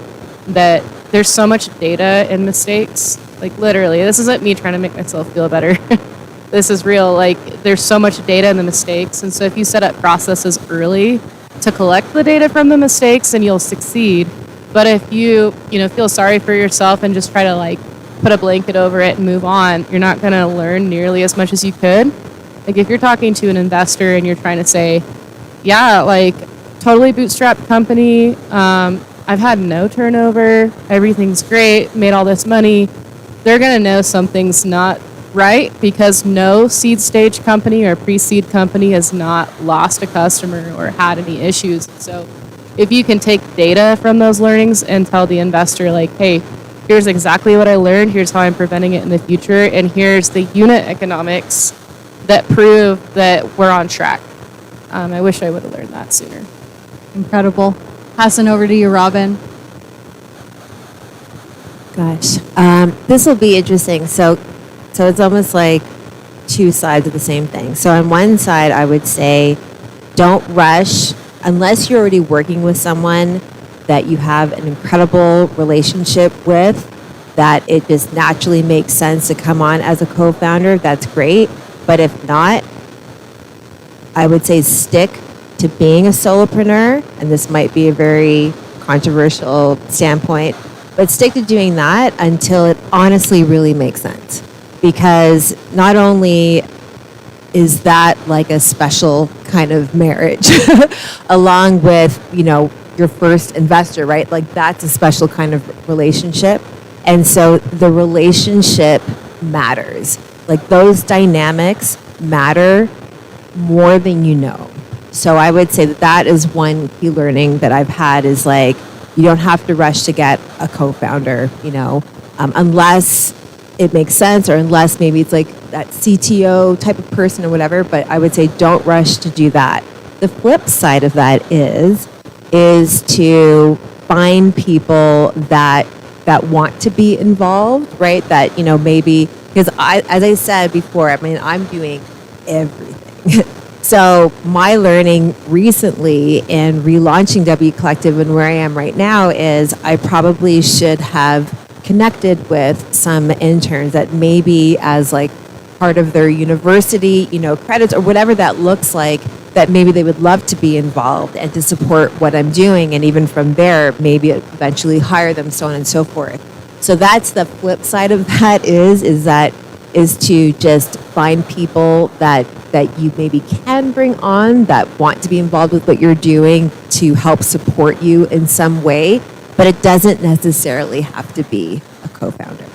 that there's so much data in mistakes. Like literally, this isn't me trying to make myself feel better. This is real. Like there's so much data in the mistakes. And so if you set up processes early to collect the data from the mistakes, then you'll succeed. But if you, feel sorry for yourself and just try to put a blanket over it and move on, you're not going to learn nearly as much as you could. Like if you're talking to an investor and you're trying to say, yeah, totally bootstrapped company, I've had no turnover, everything's great, made all this money, they're going to know something's not right, because no seed stage company or pre-seed company has not lost a customer or had any issues. So if you can take data from those learnings and tell the investor, hey, here's exactly what I learned, here's how I'm preventing it in the future, and here's the unit economics that prove that we're on track. I wish I would have learned that sooner. Incredible. Passing over to you, Robin. Gosh, this will be interesting. So it's almost like two sides of the same thing. So on one side, I would say, don't rush unless you're already working with someone that you have an incredible relationship with, that it just naturally makes sense to come on as a co-founder. That's great. But if not, I would say stick to being a solopreneur, and this might be a very controversial standpoint, but stick to doing that until it honestly really makes sense. Because not only is that like a special kind of marriage along with, your first investor, right? Like that's a special kind of relationship. And so the relationship matters. Like those dynamics matter more than you know. So I would say that is one key learning that I've had is like, you don't have to rush to get a co-founder, unless it makes sense or unless maybe it's like that CTO type of person or whatever. But I would say don't rush to do that. The flip side of that is to find people that want to be involved, right? That, maybe, because as I said before, I'm doing everything. So my learning recently in relaunching W Collective and where I am right now is I probably should have connected with some interns that maybe as like part of their university, credits or whatever that looks like, that maybe they would love to be involved and to support what I'm doing. And even from there, maybe eventually hire them, so on and so forth. So that's the flip side of that is to just find people that you maybe can bring on that want to be involved with what you're doing to help support you in some way, but it doesn't necessarily have to be a co-founder.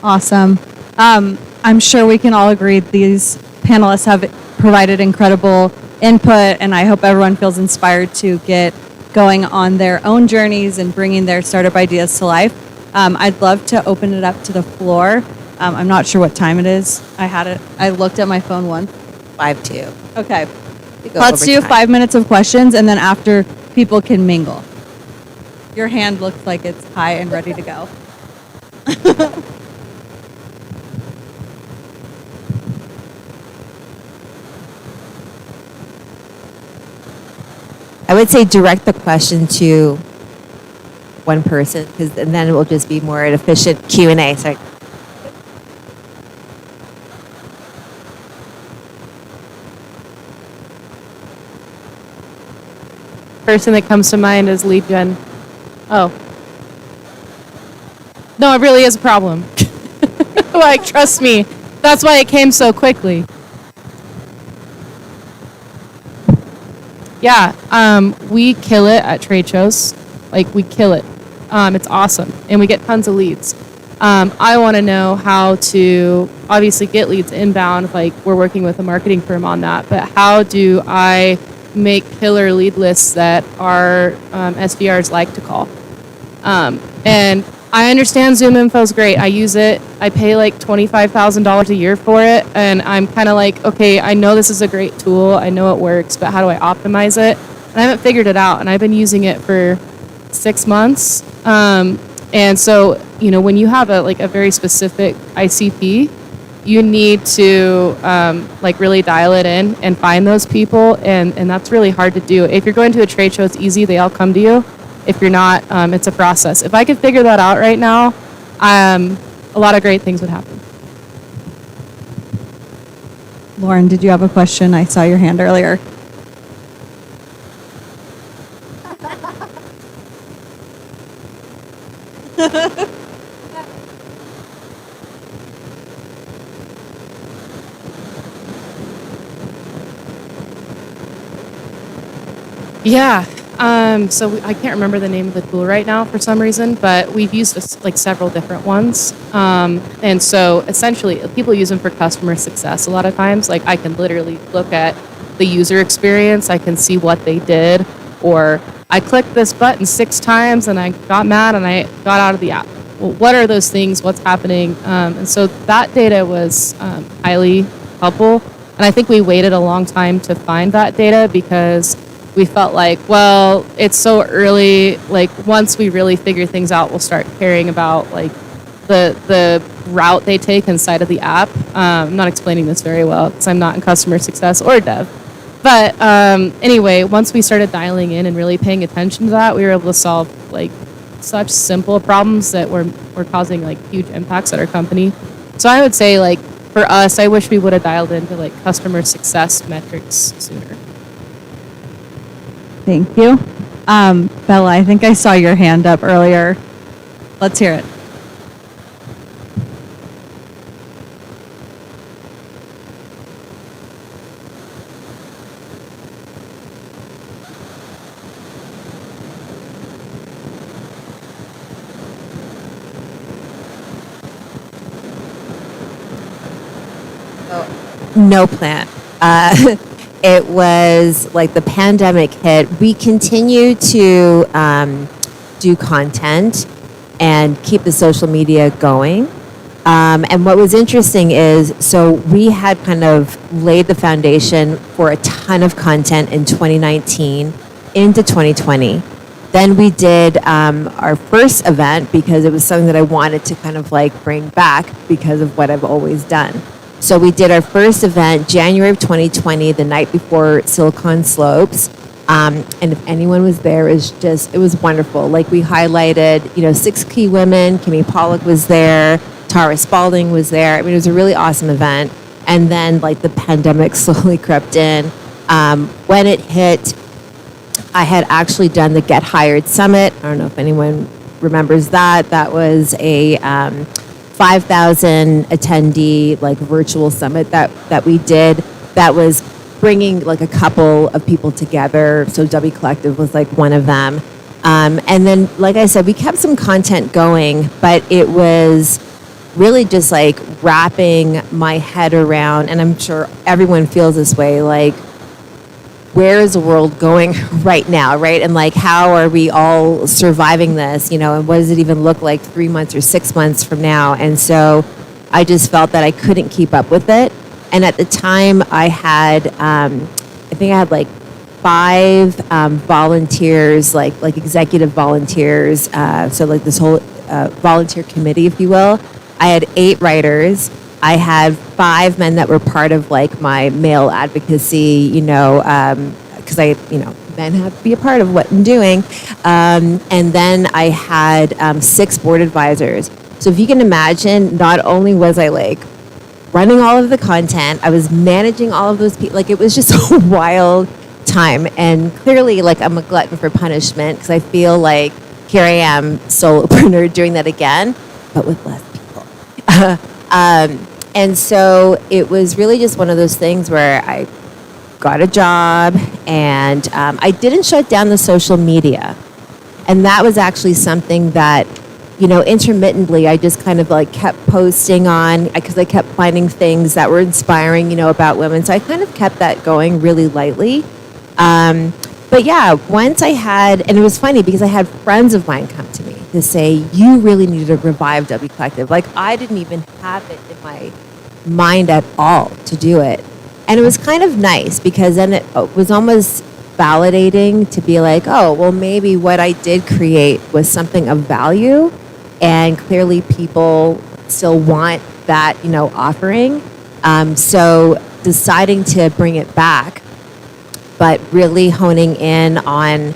Awesome. I'm sure we can all agree these panelists have provided incredible input, and I hope everyone feels inspired to get going on their own journeys and bringing their startup ideas to life. I'd love to open it up to the floor. I'm not sure what time it is. I looked at my phone once. 5-2. Okay. Let's do 5 minutes of questions, and then after, people can mingle. Your hand looks like it's high and ready to go. I would say direct the question to one person, and then it will just be more an efficient Q&A. Sorry. Person that comes to mind is lead gen. Oh. No, it really is a problem. Like, trust me. That's why it came so quickly. Yeah, we kill it at trade shows. Like, we kill it. It's awesome. And we get tons of leads. I want to know how to obviously get leads inbound. Like, we're working with a marketing firm on that. But how do I make killer lead lists that our SDRs like to call? And I understand Zoom Info is great. I use it. I pay like $25,000 a year for it. And I'm kind of like, okay, I know this is a great tool. I know it works, but how do I optimize it? And I haven't figured it out. And I've been using it for 6 months. And so, when you have a very specific ICP, you need to really dial it in and find those people. And that's really hard to do. If you're going to a trade show, it's easy. They all come to you. If you're not, it's a process. If I could figure that out right now, a lot of great things would happen. Lauren, did you have a question? I saw your hand earlier. Yeah. So I can't remember the name of the tool right now for some reason, but we've used several different ones. And so essentially people use them for customer success a lot of times. Like I can literally look at the user experience. I can see what they did, or I clicked this button 6 times and I got mad and I got out of the app. Well, what are those things? What's happening? And so that data was highly helpful. And I think we waited a long time to find that data because we felt like, well, it's so early. Like once we really figure things out, we'll start caring about like the route they take inside of the app. I'm not explaining this very well because I'm not in customer success or dev. But anyway, once we started dialing in and really paying attention to that, we were able to solve like such simple problems that were causing like huge impacts at our company. So I would say like for us, I wish we would have dialed into like customer success metrics sooner. Thank you. Bella, I think I saw your hand up earlier. Let's hear it. No plan. It was like the pandemic hit. We continue to do content and keep the social media going. And what was interesting is, so we had kind of laid the foundation for a ton of content in 2019 into 2020. Then we did our first event because it was something that I wanted to kind of like bring back because of what I've always done. So we did our first event January of 2020, the night before Silicon Slopes. And if anyone was there, it was wonderful. Like we highlighted, 6 key women. Kimmy Pollock was there. Tara Spalding was there. I mean, it was a really awesome event. And then like the pandemic slowly crept in. When it hit, I had actually done the Get Hired Summit. I don't know if anyone remembers that. That was a 5,000 attendee like virtual summit that we did. That was bringing like a couple of people together. So W Collective was like one of them. And then, like I said, we kept some content going, but it was really just like wrapping my head around, and I'm sure everyone feels this way, like, where is the world going right now, right? And like, how are we all surviving this, and what does it even look like 3 months or 6 months from now? And so I just felt that I couldn't keep up with it. And at the time I had, I think I had like 5 volunteers, like executive volunteers. So like this whole volunteer committee, if you will. I had 8 writers. I had 5 men that were part of like my male advocacy, because men have to be a part of what I'm doing. And then I had 6 board advisors. So if you can imagine, not only was I like running all of the content, I was managing all of those people. Like it was just a wild time. And clearly like I'm a glutton for punishment because I feel like here I am solopreneur doing that again, but with less people. And so it was really just one of those things where I got a job and I didn't shut down the social media. And that was actually something that, intermittently I just kind of like kept posting on because I kept finding things that were inspiring, about women. So I kind of kept that going really lightly. But yeah, once I had, and it was funny because I had friends of mine come to me to say, you really need to revive W Collective. Like I didn't even have it in my mind at all to do it. And it was kind of nice because then it was almost validating to be like, oh, well, maybe what I did create was something of value and clearly people still want that, offering. So deciding to bring it back, but really honing in on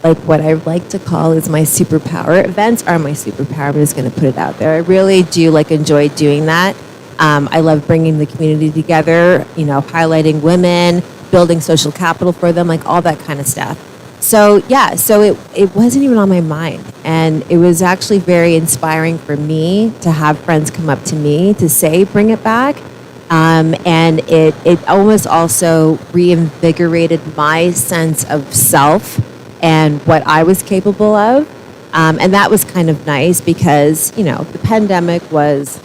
like what I like to call is my superpower. Events are my superpower. I'm just going to put it out there. I really do like enjoy doing that. I love bringing the community together, highlighting women, building social capital for them, like all that kind of stuff. So yeah, so it wasn't even on my mind. And it was actually very inspiring for me to have friends come up to me to say, bring it back. And it almost also reinvigorated my sense of self and what I was capable of. And that was kind of nice because, the pandemic was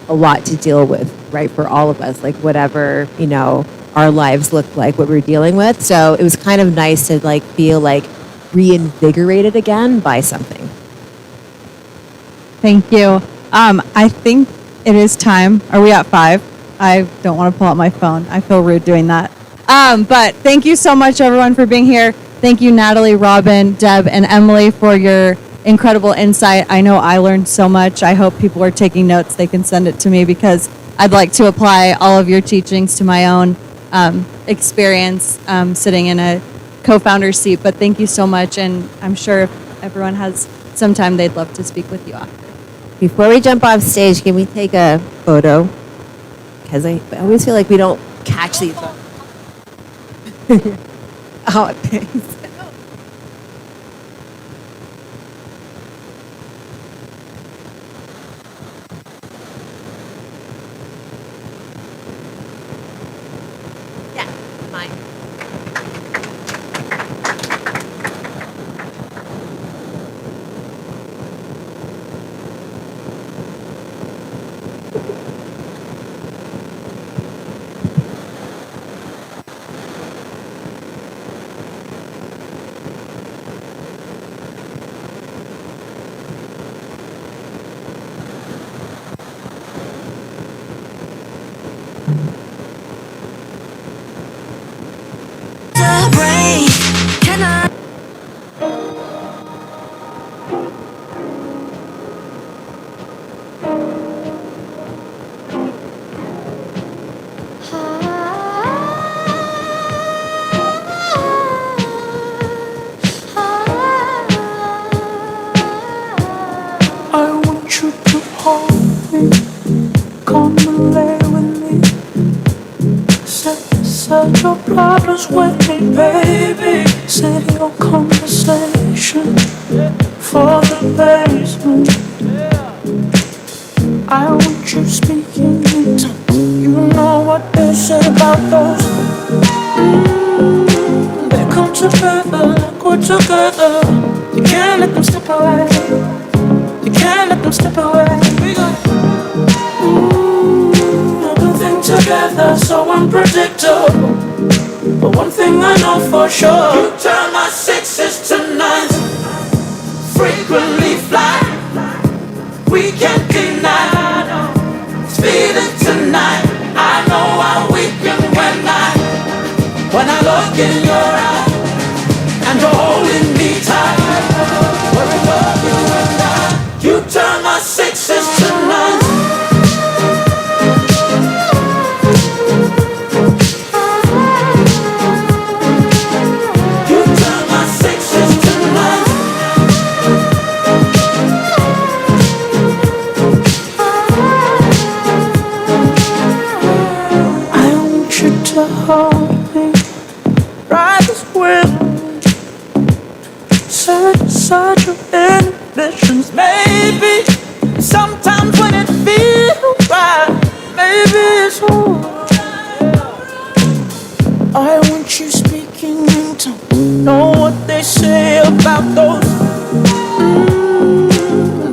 a lot to deal with, right, for all of us, like whatever, our lives looked like, what we were dealing with. So it was kind of nice to like feel like reinvigorated again by something. Thank you. I think it is time. Are we at 5? I don't want to pull out my phone. I feel rude doing that. But thank you so much, everyone, for being here. Thank you, Natalie, Robin, Deb, and Emily, for your incredible insight. I know I learned so much. I hope people are taking notes. They can send it to me because I'd like to apply all of your teachings to my own experience sitting in a co-founder seat. But thank you so much, and I'm sure if everyone has some time, they'd love to speak with you after. Before we jump off stage, can we take a photo? Because I always feel like we don't catch these. Oh, thanks. Yeah, mine. I want you to hold me, come and lay with me. Set aside your problems with me, baby. Set your conversation for the basement. I want you speaking in tongues. You know what they say about those. They come together like we're together. You can't let them step away. You can't let them step away. We got everything together, so unpredictable. But one thing I know for sure, you turn my sixes to nines. Frequently fly, we can't deny. It's feeling tonight. I know I'm weakened when I look in your eyes and you're holding me tight. We're in love, you and I. You turn my sixes to nines. You turn my sixes to nines. I want you to hold me, ride this wheel. Set aside your inhibitions. Maybe sometimes when it feels right, maybe it's alright. I want you speaking in tongues. Know what they say about those.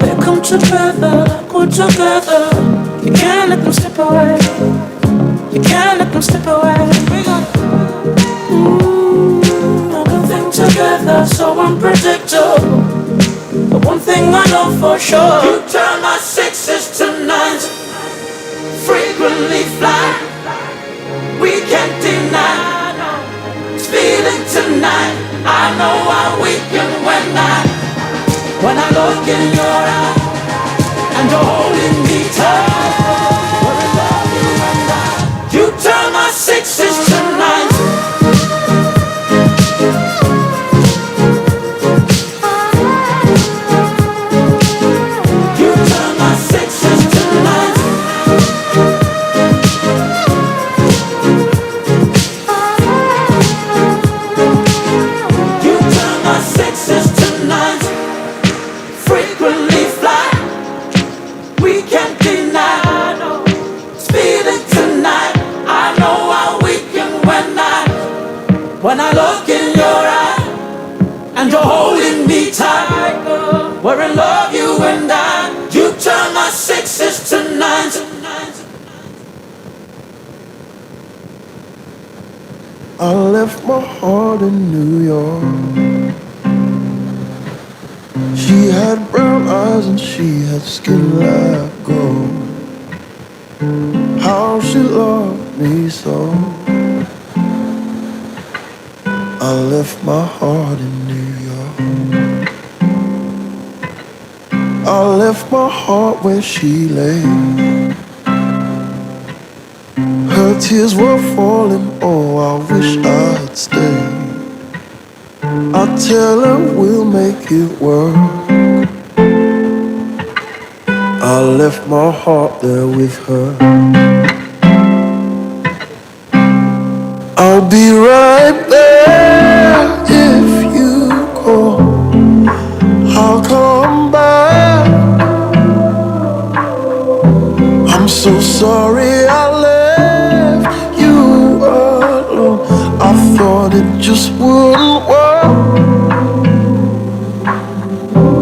They come together like we're together. You can't let them slip away. You can't let them slip away. We got everything together, so unpredictable. But one thing I know for sure, you turn my sixes to nines. Frequently fly, we can't deny. It's feeling tonight. I know I'm weaken when I look in your eyes and you're holding me tight. We're in love, you and I. You turn my sixes to nines. You turn my sixes to nines. You turn my sixes to nines. Frequently fly, we can't deny. No, it's feeling tonight. I know I'm weaken when I look in your eyes and you're holding me tight. We're in love, you and I. You turn my sixes to nines. I left my heart in New York. She had brown eyes and she had skin like gold. How she loved me so. I left my heart in New York. I left my heart where she lay. Her tears were falling, oh, I wish I had stayed. I tell her we'll make it work. I left my heart there with her. I'll be right there if you call. I'll come back. I'm so sorry I left you alone. I thought it just wouldn't work.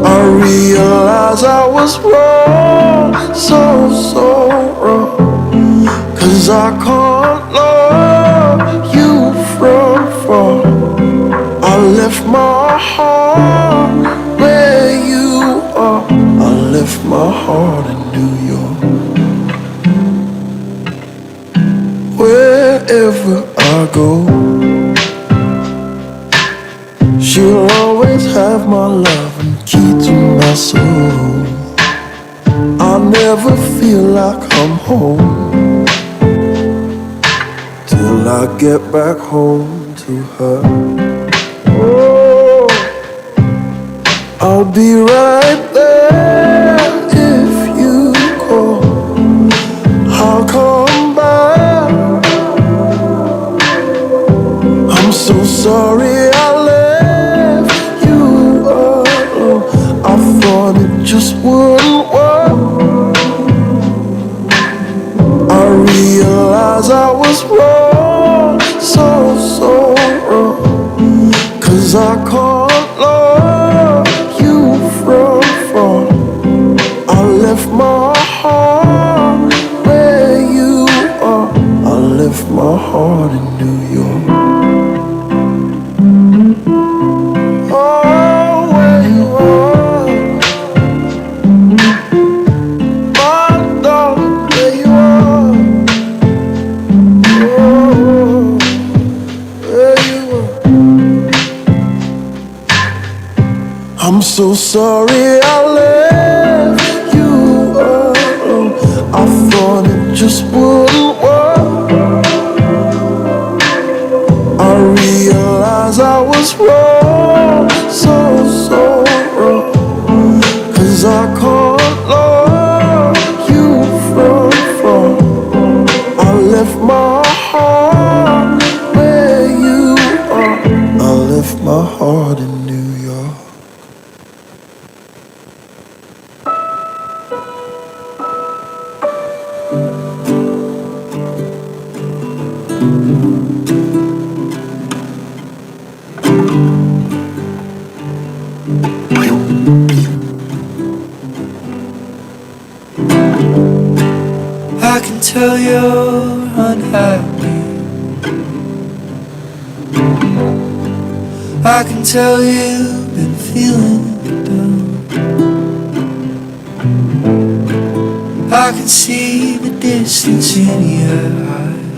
I realized I was wrong, so wrong. 'Cause I can't love you from far. I left my heart where you are. I left my heart in New York. Wherever I go, she'll always have my love and key to my soul. I never feel like I'm home till I get back home to her. Oh, I'll be right there if you call. I'll come back. I'm so sorry I left you alone. I thought it just wouldn't work. I realized I was wrong, so wrong. 'Cause I can't love you from far. I left my heart where you are. I left my heart in New York. Oh, where you are, my darling, where you are. Oh, where you are. I'm so sorry I left you alone. I thought it just wouldn't work. I realized I was wrong, so wrong. 'Cause I can't love you from far. I left my heart where you are. I left my heart in New York. I can tell you're unhappy. I can tell you've been feeling down. I can see the distance in your eyes.